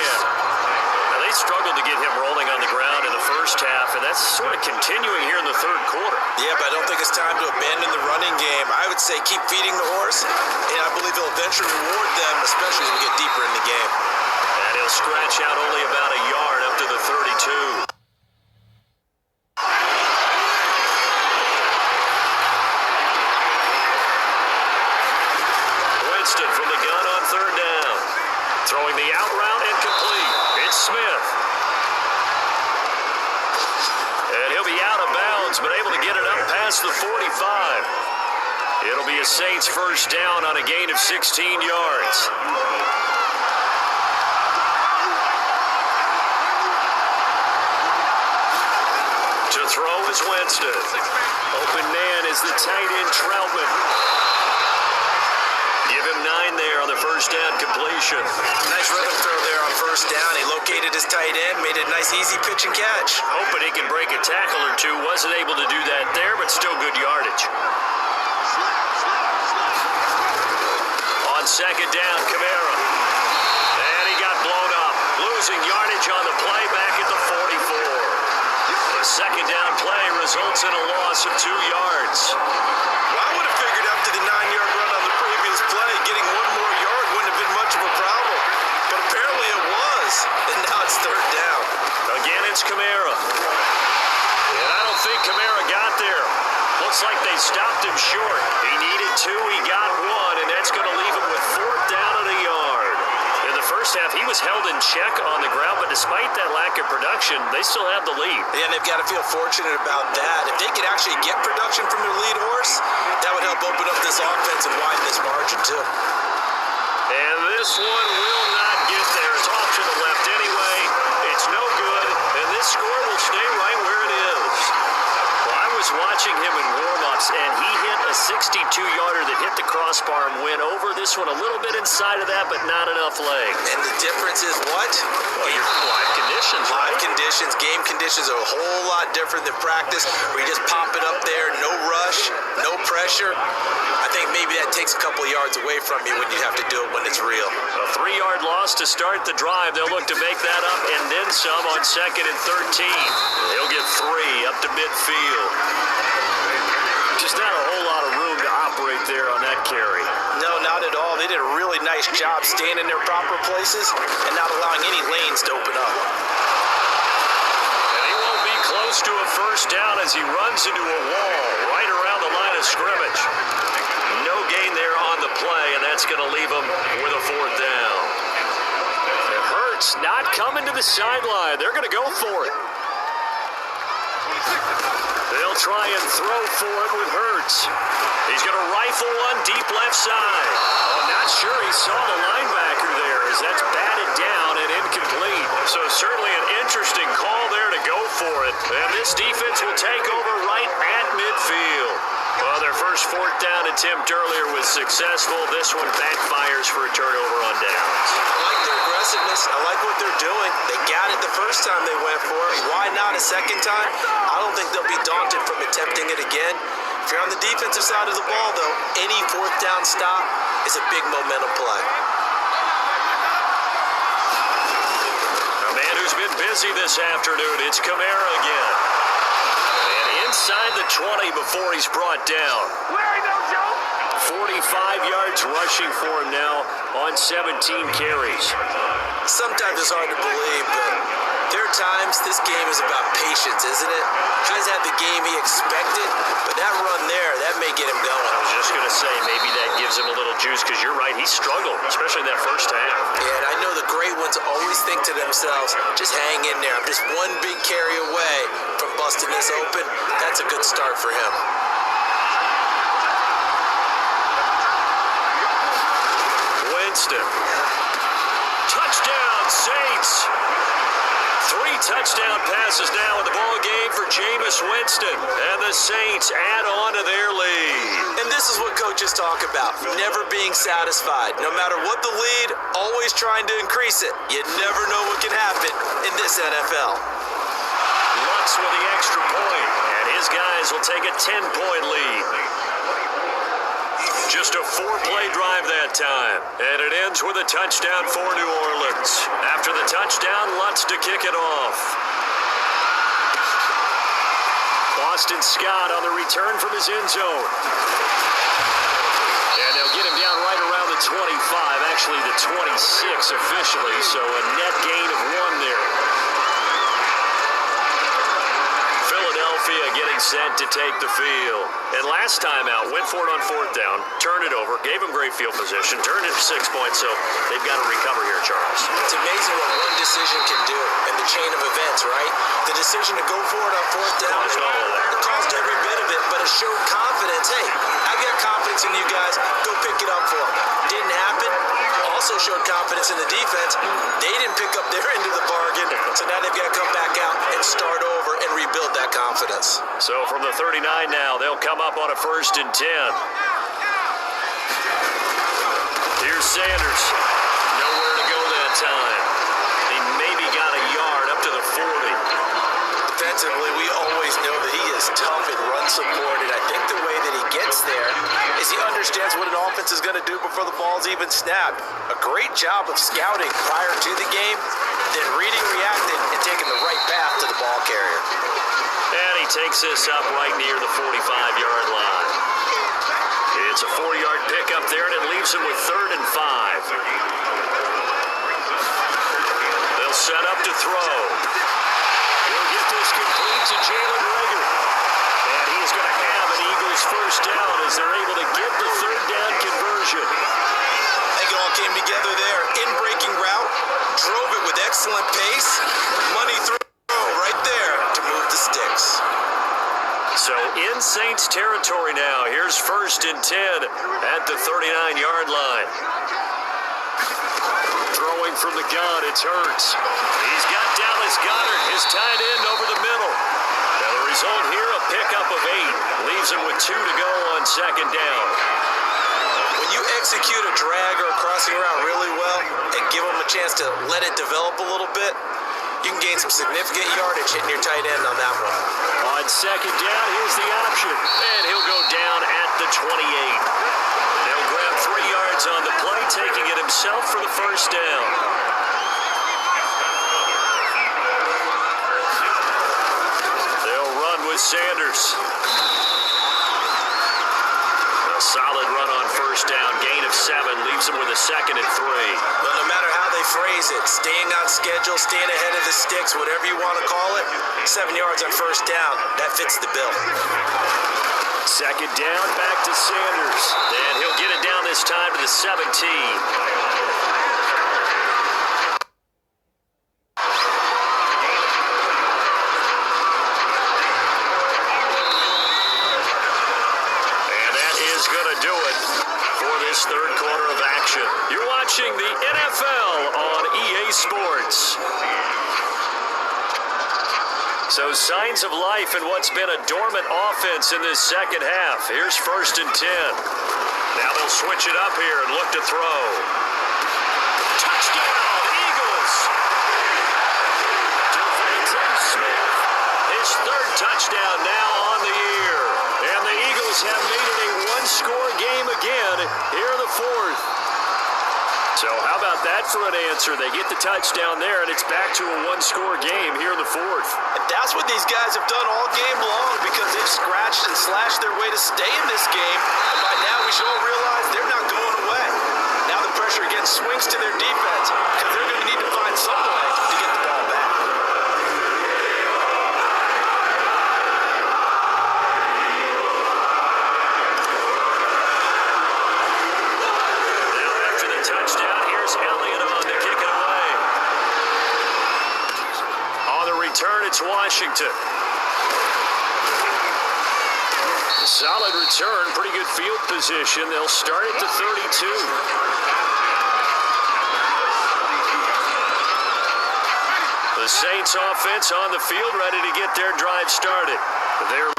Now, they struggled to get him rolling on the ground in the first half, and that's sort of continuing here in the third quarter. Yeah, but I don't think it's time to abandon the running game. I would say keep feeding the horse, and I believe he'll eventually reward them, especially as we get deeper in the game. And he'll stretch out only about a yard up to the 32. Winston from the gun on 3rd down. Throwing the out route incomplete. It's Smith. And he'll be out of bounds, but able to get it up past the 45. It'll be a Saints first down on a gain of 16 yards. To throw is Winston. Open man is the tight end Troutman. him 9 there on the first down completion. Nice rhythm throw there on first down. He located his tight end, made it a nice easy pitch and catch. Hoping he can break a tackle or two. Wasn't able to do that there, but still good yardage. On second down, Kamara. And he got blown up. Losing yardage on the play back at the 44. The second down play results in a loss of 2 yards. Well, I would have figured after the 9-yard run on the previous play, getting 1 more yard wouldn't have been much of a problem. But apparently it was. And now it's third down. Again, it's Kamara. And I don't think Kamara got there. Looks like they stopped him short. He needed 2, he got 1, and that's going to leave him with 4th down and a yard. In the first half, he was held in check on the ground, but despite that lack of production, they still have the lead. Yeah, and they've got to feel fortunate about that. If they could actually get production from their lead horse, that would help open up this offense and widen this margin, too. And this one will not get there. It's off to the left anyway. It's no good, and this score will stay right where it is. Well, I was watching him in warm-ups, and he hit a 62-yarder that hit the crossbar and went over. This one a little bit inside of that, but not enough leg. And the difference is what? Well, your live conditions, right? Live conditions, game conditions are a whole lot different than practice, where you just pop it up there, no rush, no pressure. I think maybe that takes a couple yards away from you when you have to do it when it's real. A 3-yard loss to start the drive. They'll look to make that up and then some on 2nd and 13. He'll get 3 up to midfield. Just not a whole lot of room to operate there on that carry. No, not at all. They did a really nice job staying in their proper places and not allowing any lanes to open up. And he won't be close to a first down as he runs into a wall right around the line of scrimmage. No gain there on the play, and that's going to leave him with a 4th down. And Hurts not coming to the sideline. They're going to go for it. They'll try and throw for it with Hurts. He's going to rifle one deep left side. Oh, not sure he saw the linebacker there as that's batted down and incomplete. So certainly an interesting call there to go for it. And this defense will take over right at midfield. Well, their first 4th down attempt earlier was successful. This one backfires for a turnover on downs. I like their aggressiveness. I like what they're doing. They got it the first time they went for it. Why not a second time? I don't think they'll be daunted from attempting it again. If you're on the defensive side of the ball, though, any 4th down stop is a big momentum play. A man who's been busy this afternoon, it's Kamara again. And inside the 20 before he's brought down. 45 yards rushing for him now on 17 carries. Sometimes it's hard to believe, but there are times this game is about patience, isn't it? He's had the game he expected, but that run there, that may get him going. I was just going to say, maybe that gives him a little juice, because you're right, he struggled, especially in that first half. Yeah, and I know the great ones always think to themselves, just hang in there. I'm just one big carry away from busting this open. That's a good start for him. Winston. Touchdown, Saints. 3 touchdown passes now in the ball game for Jameis Winston. And the Saints add on to their lead. And this is what coaches talk about, never being satisfied. No matter what the lead, always trying to increase it. You never know what can happen in this NFL. Lutz with the extra point, and his guys will take a 10-point lead. Just a 4-play drive that time, and it ends with a touchdown for New Orleans. After the touchdown, Lutz to kick it off. Boston Scott on the return from his end zone. And they'll get him down right around the 25, actually the 26 officially, so a net gain of 1 there. Philadelphia getting set to take the field. And last time out, went for it on 4th down, turned it over, gave him great field position, turned it to 6 points, so they've got to recover here, Charles. It's amazing what one decision can do in the chain of events, right? The decision to go for it on 4th down, Caused all of that. it caused every bit of it, but it showed confidence. Hey, I've got confidence in you guys. Go pick it up for them. Didn't happen. Also showed confidence in the defense. They didn't pick up their end of the bargain, so now they've got to come back out and start over and rebuild that confidence. So from the 39 now, they'll come up on a 1st and 10. Here's Sanders. Nowhere to go that time. He maybe got a yard up to the 40. Defensively, we always know that he is tough in run support, and I think the way that he gets there is he understands what an offense is going to do before the ball's even snapped. A great job of scouting prior to the game, then reading, reacting, and taking the right path to the ball carrier. And he takes this up right near the 45-yard line. It's a 4-yard pickup there, and it leaves him with 3rd and 5. They'll set up to throw. He'll get this complete to Jalen Reagor. And he's going to have an Eagles first down as they're able to get the 3rd down conversion. I think it all came together there. In-breaking route, drove it with excellent pace. Money throw right there to move the sticks. So in Saints territory now. Here's 1st and 10 at the 39-yard line. Throwing from the gun, it's Hurts. He's got Dallas Goedert, his tight end, over the middle. Now the result here, a pickup of 8. Leaves him with 2 to go on 2nd down. When you execute a drag or a crossing route really well and give them a chance to let it develop a little bit, you can gain some significant yardage hitting your tight end on that one. On 2nd down, here's the option. And he'll go down at the 28. They'll grab 3 yards on the play, taking it himself for the first down. They'll run with Sanders. A solid run on 1st down. Gain of 7 leaves him with a 2nd and 3. But no matter how they phrase it, staying on schedule, staying ahead of the sticks, whatever you want to call it, 7 yards on 1st down, that fits the bill. 2nd down, back to Sanders. And he'll get it down this time to the 17. And that is going to do it for this 3rd quarter of action. You're watching the NFL on EA Sports. So signs of life in what's been a dormant offense in this 2nd half. Here's 1st and 10. Now they'll switch it up here and look to throw. Touchdown, Eagles! Devontae Smith, his 3rd touchdown now on the year. And the Eagles have made it a 1-score game again here in the 4th. So how about that for an answer? They get the touchdown there, and it's back to a 1-score game here in the 4th. And that's what these guys have done all game long because they've scratched and slashed their way to stay in this game. And by now we should all realize they're not going away. Now the pressure again swings to their defense because they're going to need to find some way to get the ball back. Touchdown. Here's Elliott on to kick it away. On the return, it's Washington. Solid return, pretty good field position. They'll start at the 32. The Saints offense on the field, ready to get their drive started. Their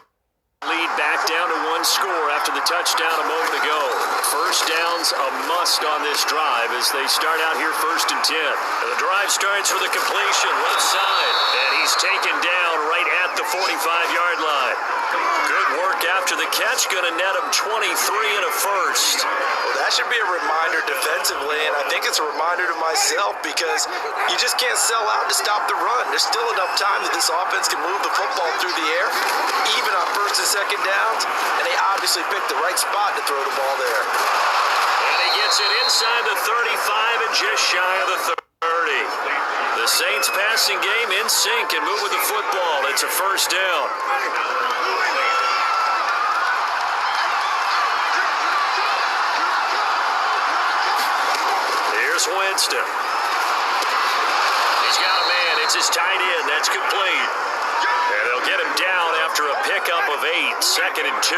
lead back down to 1 score after the touchdown a moment ago. 1st down's a must on this drive as they start out here 1st and 10. And the drive starts with a completion left side, and he's taken down right at the 45-yard line. Good work after the catch, going to net him 23 and a 1st. Well, that should be a reminder defensively, and I think it's a reminder to myself because you just can't sell out to stop the run. There's still enough time that this offense can move the football through the air, even on 1st and 2nd downs, and they obviously picked the right spot to throw the ball there. And he gets it inside the 35 and just shy of the 30. The Saints passing game in sync and move with the football. It's a 1st down. Here's Winston. He's got a man. It's his tight end. That's complete. And they'll get him down after a pickup of 8. 2nd and 2.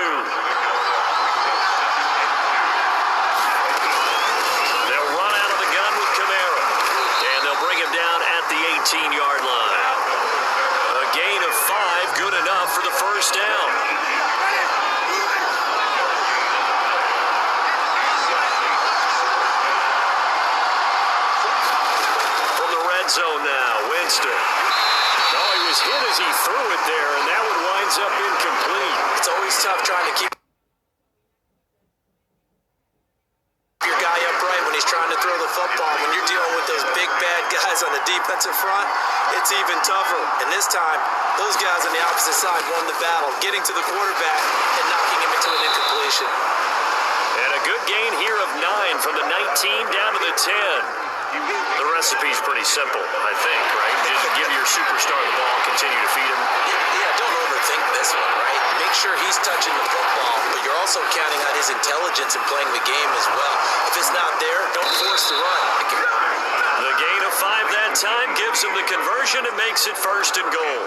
They'll run out of the gun with Kamara. And they'll bring him down at the 18-yard line. A gain of 5, good enough for the 1st down. as he threw it there, and that one winds up incomplete. It's always tough trying to keep your guy upright when he's trying to throw the football. When you're dealing with those big, bad guys on the defensive front, it's even tougher. And this time, those guys on the opposite side won the battle, getting to the quarterback and knocking him into an incompletion. And a good gain here of 9 from the 19 down to the 10. The recipe's pretty simple, I think, right? Just give your superstar the ball, continue to feed him. Yeah, don't overthink this one, right? Make sure he's touching the football, but you're also counting on his intelligence in playing the game as well. If it's not there, don't force the run. The gain of 5 that time gives him the conversion and makes it 1st and goal.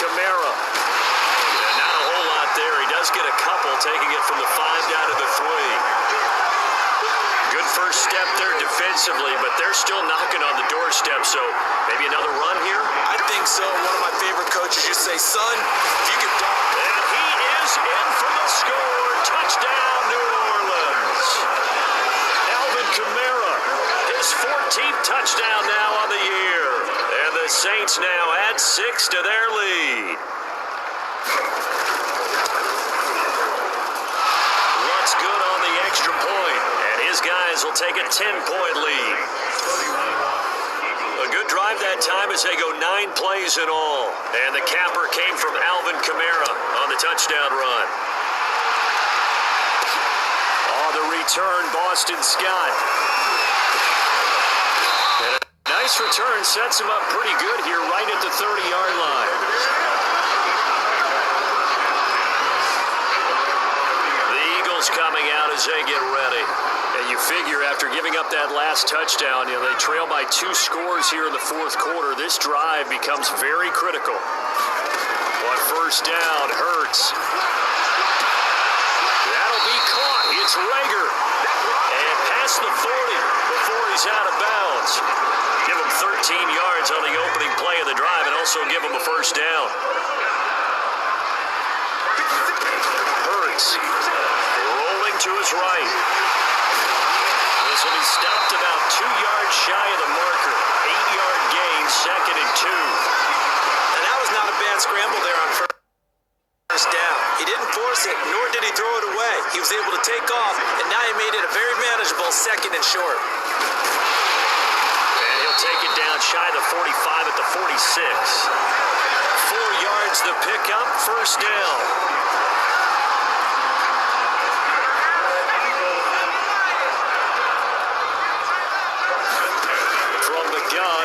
Kamara. Not a whole lot there. He does get a couple, taking it from the 5 down to the 3. Good first step there defensively, but they're still knocking on the doorstep, so maybe another run here? I think so. One of my favorite coaches used to say, son, if you can dunk. And he is in for the score. Touchdown, New Orleans. Alvin Kamara, his 14th touchdown now on the year. And the Saints now add 6 to their lead. What's good on the extra point? And his guys will take a 10-point lead. A good drive that time as they go 9 plays in all. And the capper came from Alvin Kamara on the touchdown run. On the return, Boston Scott. And a nice return sets him up pretty good here right at the 30-yard line. The Eagles coming out as they get ready. And you figure after giving up that last touchdown, they trail by 2 scores here in the 4th quarter. This drive becomes very critical. On 1st down, Hurts. That'll be caught. It's Rager. And past the 40 before he's out of bounds. Give him 13 yards on the opening play of the drive and also give him a 1st down. Hurts rolling to his right. This will be stopped about 2 yards shy of the marker. 8-yard gain, 2nd and 2. And that was not a bad scramble there on first down. He didn't force it, nor did he throw it away. He was able to take off, and now he made it a very manageable 2nd and short. And he'll take it down shy of the 45 at the 46. 4 yards the pickup, 1st down.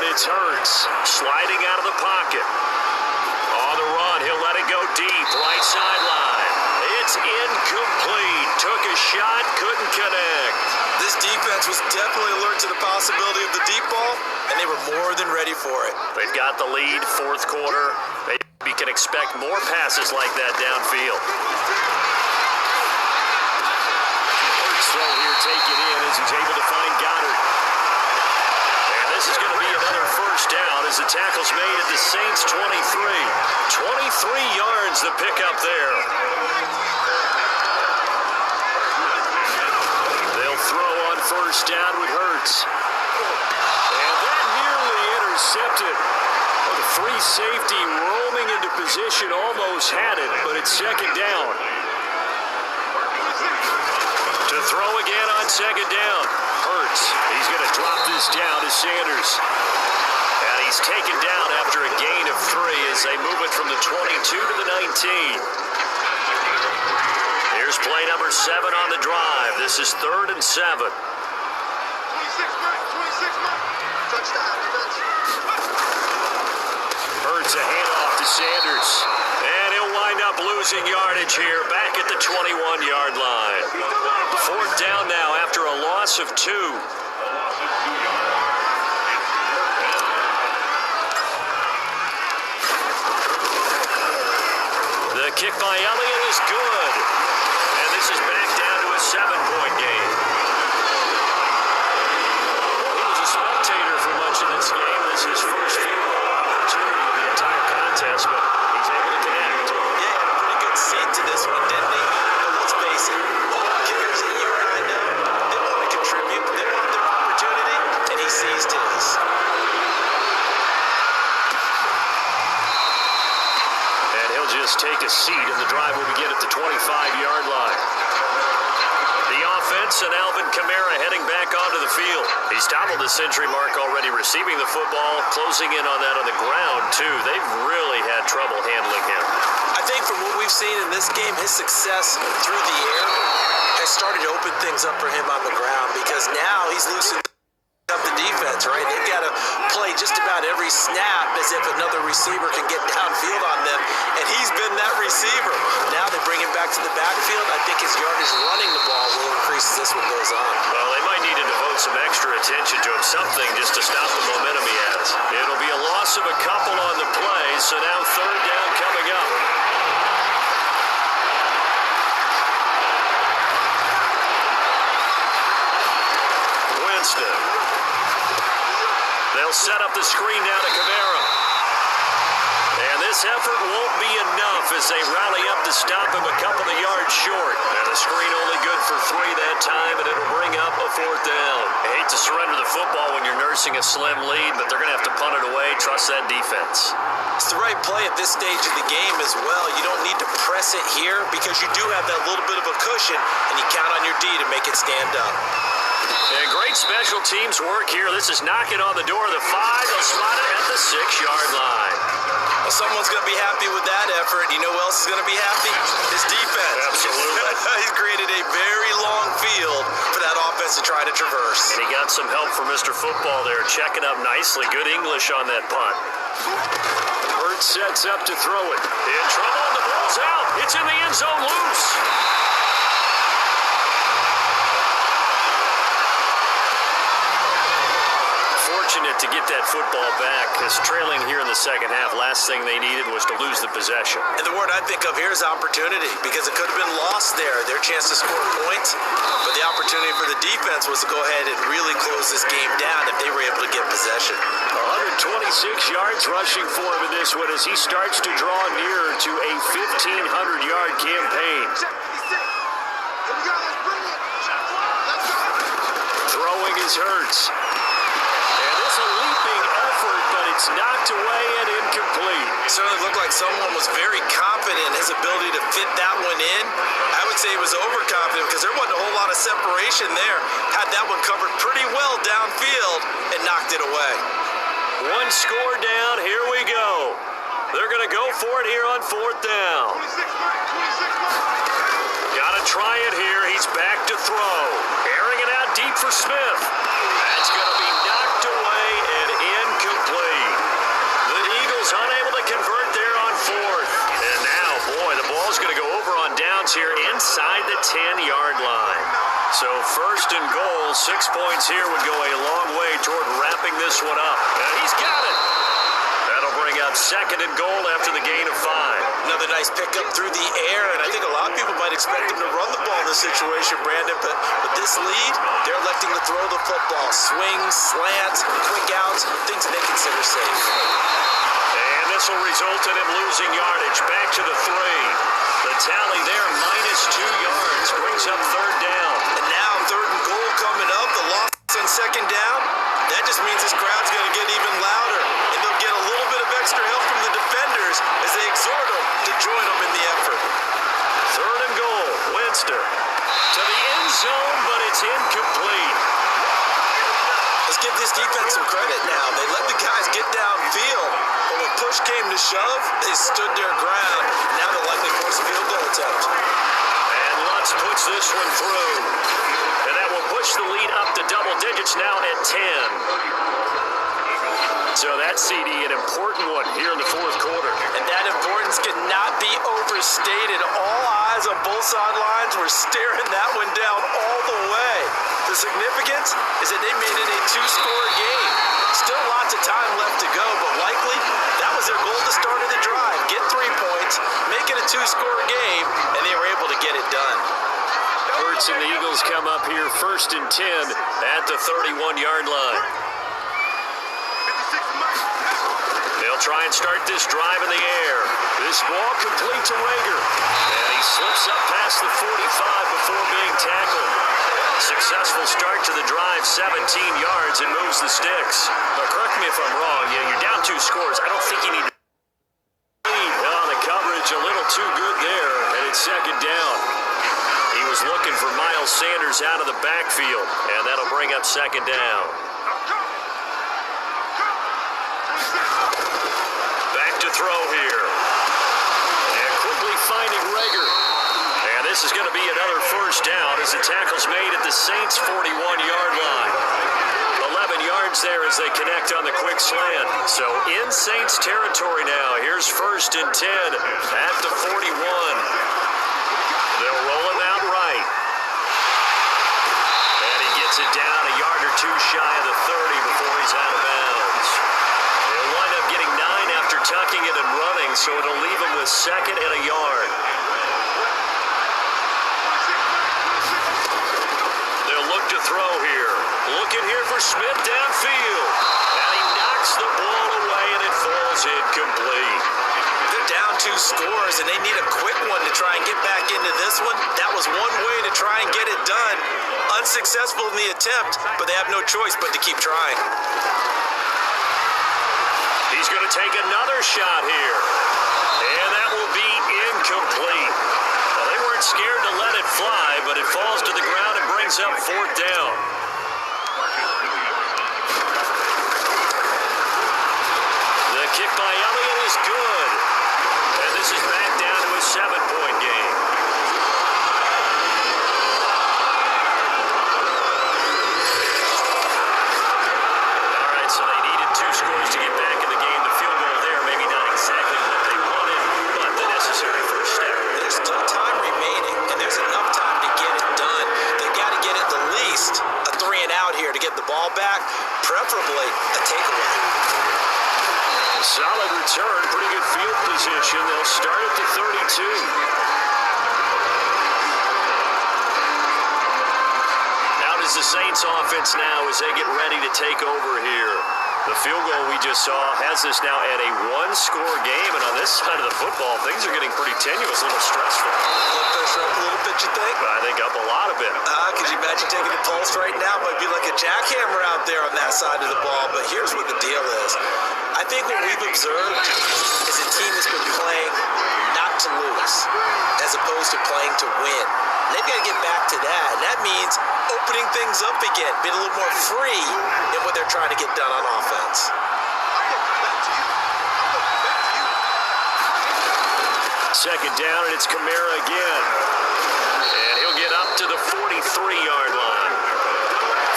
It's Hurts, sliding out of the pocket. On the run, he'll let it go deep, right sideline. It's incomplete. Took a shot, couldn't connect. This defense was definitely alert to the possibility of the deep ball, and they were more than ready for it. They've got the lead, 4th quarter. Maybe can expect more passes like that downfield. Hurts throw here taken in as he's able to find Goddard. This is going to be another 1st down as the tackle's made at the Saints' 23. 23 yards the pickup there. They'll throw on 1st down with Hurts. And that nearly intercepted. The free safety roaming into position almost had it, but it's 2nd down. To throw again on 2nd down. Hurts. He's going to drop this down to Sanders. And he's taken down after a gain of 3 as they move it from the 22 to the 19. Here's play number 7 on the drive. This is 3rd and 7. 26 touchdown. Hurts a handoff to Sanders. And he'll wind up losing yardage here back at the 21-yard line. 4th down now after a loss of 2. The kick by Elliott is good. And this is back down to a 7-point game. He was a spectator for much of this game. This is his first field goal opportunity of the entire contest, but he's able to connect. Yeah, had a pretty good seat to this one, didn't he? But let's face it, all kickers that you and I know, they want to contribute. They want their just is. And he'll just take a seat, and the drive will begin at the 25-yard line. The offense and Alvin Kamara heading back onto the field. He's toppled the century mark already receiving the football, closing in on that on the ground, too. They've really had trouble handling him. I think from what we've seen in this game, his success through the air has started to open things up for him on the ground because now he's loosening up the defense, right? They've got to play just about every snap as if another receiver can get downfield on them, and he's been that receiver. Now they bring him back to the backfield. I think his yardage running the ball will increase as this one goes on. Well, they might need to devote some extra attention to him, something just to stop the momentum he has. It'll be a loss of a couple on the play, so now third down coming up. Winston. They'll set up the screen down to Kamara. And this effort won't be enough as they rally up to stop him a couple of yards short. And the screen only good for 3 that time, and it'll bring up a fourth down. I hate to surrender the football when you're nursing a slim lead, but they're going to have to punt it away. Trust that defense. It's the right play at this stage of the game as well. You don't need to press it here because you do have that little bit of a cushion, and you count on your D to make it stand up. And great special teams work here. This is knocking on the door of the 5. They'll spot it at the 6-yard line. Well, someone's going to be happy with that effort. You know who else is going to be happy? His defense. Absolutely. He's created a very long field for that offense to try to traverse. And he got some help from Mr. Football there, checking up nicely. Good English on that punt. Burt sets up to throw it. In trouble, and the ball's out. It's in the end zone loose. Fortunate to get that football back, because trailing here in the second half, last thing they needed was to lose the possession. And the word I think of here is opportunity, because it could have been lost there, their chance to score points. But the opportunity for the defense was to go ahead and really close this game down if they were able to get possession. 126 yards rushing for him in this one as he starts to draw nearer to a 1,500-yard campaign. Throwing is Hurts. A leaping effort, but it's knocked away and incomplete. It certainly looked like someone was very confident in his ability to fit that one in. I would say he was overconfident because there wasn't a whole lot of separation there. Had that one covered pretty well downfield and knocked it away. One score down, here we go. They're going to go for it here on fourth down. Got to try it here. He's back to throw. Airing it out deep for Smith. That's going to be knocked away and incomplete. The Eagles unable to convert there on fourth. And now, boy, the ball's going to go over on downs here inside the 10-yard line. So first and goal, 6 points here would go a long way toward wrapping this one up. And he's got it. That'll bring up second and goal after the gain of 5. Another nice pickup through the air, and I think a lot of people might expect him to run the ball in this situation, Brandon, but with this lead, they're electing to throw the football. Swings, slants, quick outs, things that they consider safe. And this will result in him losing yardage. Back to the 3. The tally there, -2 yards, brings up third down. And now third and goal coming up, the loss on second down. That just means this crowd's going to get even louder, and they'll get a little bit of extra help from the defenders as they exhort them to join them in the effort. Third and goal, Winston to the end zone, but it's incomplete. Let's give this defense some credit now. They let the guys get downfield, but when push came to shove, they stood their ground. Now they'll likely force a field goal attempt. And Lutz puts this one through. And that will push the lead up to double digits now at 10. So that CD, an important one here in the fourth quarter. And that importance cannot be overstated. All eyes on both sidelines were staring that one down all the way. The significance is that they made it a 2-score game. Still lots of time left to go, but likely that was their goal to start of the drive. Get 3 points, make it a 2-score game, and they were able to get it done. Hurts and the Eagles come up here first and 10 at the 31-yard line. They'll try and start this drive in the air. This ball complete to Rager. And he slips up past the 45 before being tackled. Successful start to the drive, 17 yards, and moves the sticks. But correct me if I'm wrong, you're down 2 scores. I don't think you need to lead. Oh, the coverage a little too good there, and it's second down. He was looking for Miles Sanders out of the backfield, and that'll bring up second down. Back to throw here. And quickly finding Rager. And this is going to be another first down as the tackle's made at the Saints' 41-yard line. 11 yards there as they connect on the quick slant. So in Saints territory now. Here's first and 10 at the 41. They'll roll him out right. And he gets it down a yard or 2 shy of the 30 before he's out of bounds. They'll wind up getting 9 after tucking it and running, so it'll leave him with second and a yard. To throw here. Looking here for Smith downfield. And he knocks the ball away and it falls incomplete. They're down 2 scores and they need a quick one to try and get back into this one. That was one way to try and get it done. Unsuccessful in the attempt, but they have no choice but to keep trying. He's going to take another shot here. And that will be incomplete. They weren't scared to let it fly, but it falls to the ground and brings up fourth down. The kick by Elliott is good. And this is back down to a 7-point game. All right, so they needed 2 scores to get back in the game. The field goal there, maybe not exactly what they wanted, but the necessary first step. There's still time remaining, and there's enough time to get it done. They've got to get at the least a 3 and out here to get the ball back, preferably a takeaway. Solid return, pretty good field position. They'll start at the 32. Now does the Saints offense now as they get ready to take over here. The field goal we just saw has us now at a 1-score game, and on this side of the football, things are getting pretty tenuous, a little stressful. Blood pressure up a little bit, you think? I think up a lot of it. Could you imagine taking a pulse right now? Might be like a jackhammer out there on that side of the ball, but here's what the deal is. I think what we've observed is a team that's been playing not to lose, as opposed to playing to win. And they've got to get back to that, and that means opening things up again, being a little more free in what they're trying to get done on offense. Second down, and it's Kamara again. And he'll get up to the 43-yard line.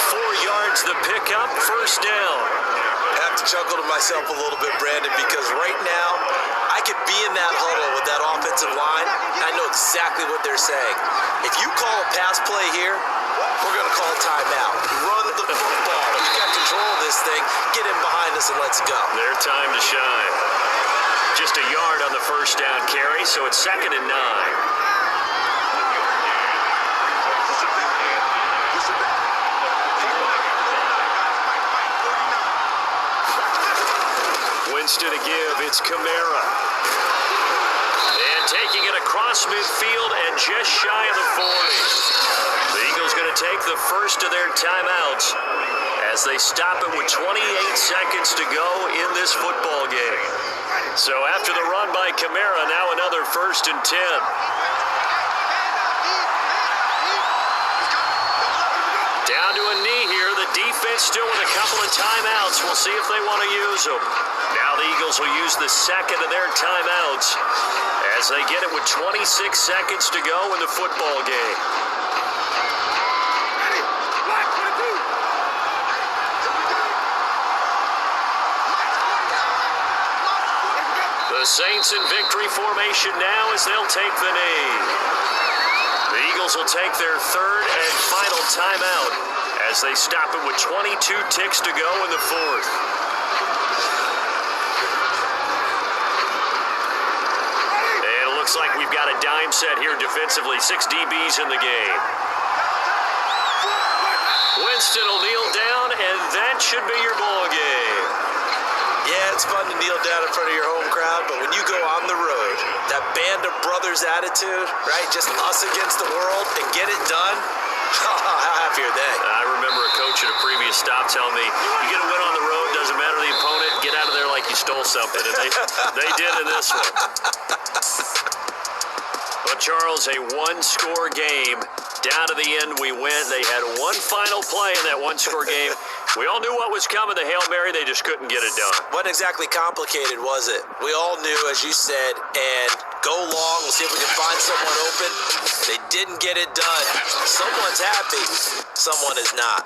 4 yards the pickup, first down. I have to chuckle to myself a little bit, Brandon, because right now I could be in that huddle with that offensive line. I know exactly what they're saying. If you call a pass play here, we're going to call a timeout. Run the football. You got control of this thing. Get in behind us and let's go. Their time to shine. Just a yard on the first down carry, so it's second and 9. Winston to give, it's Kamara. And taking it across midfield and just shy of the 40. The Eagles going to take the first of their timeouts as they stop it with 28 seconds to go in this football game. So after the run by Kamara, now another first and 10. Down to a knee here. The defense still with a couple of timeouts. We'll see if they want to use them. Now the Eagles will use the second of their timeouts as they get it with 26 seconds to go in the football game. The Saints in victory formation now as they'll take the knee. The Eagles will take their third and final timeout as they stop it with 22 ticks to go in the fourth. And it looks like we've got a dime set here defensively. 6 DBs in the game. Winston will kneel down, and that should be your ball game. Yeah, it's fun to kneel down in front of your home crowd, but when you go on the road, that band of brothers attitude, right, just us against the world and get it done, How happy are they? I remember a coach at a previous stop telling me, you get a win on the road, doesn't matter the opponent, get out of there like you stole something. And they did in this one. But, Charles, a one-score game. Down to the end we went. They had one final play in that one-score game. We all knew what was coming, the Hail Mary. They just couldn't get it done. Wasn't exactly complicated, was it? We all knew, as you said, and go long. We'll see if we can find someone open. They didn't get it done. Someone's happy. Someone is not.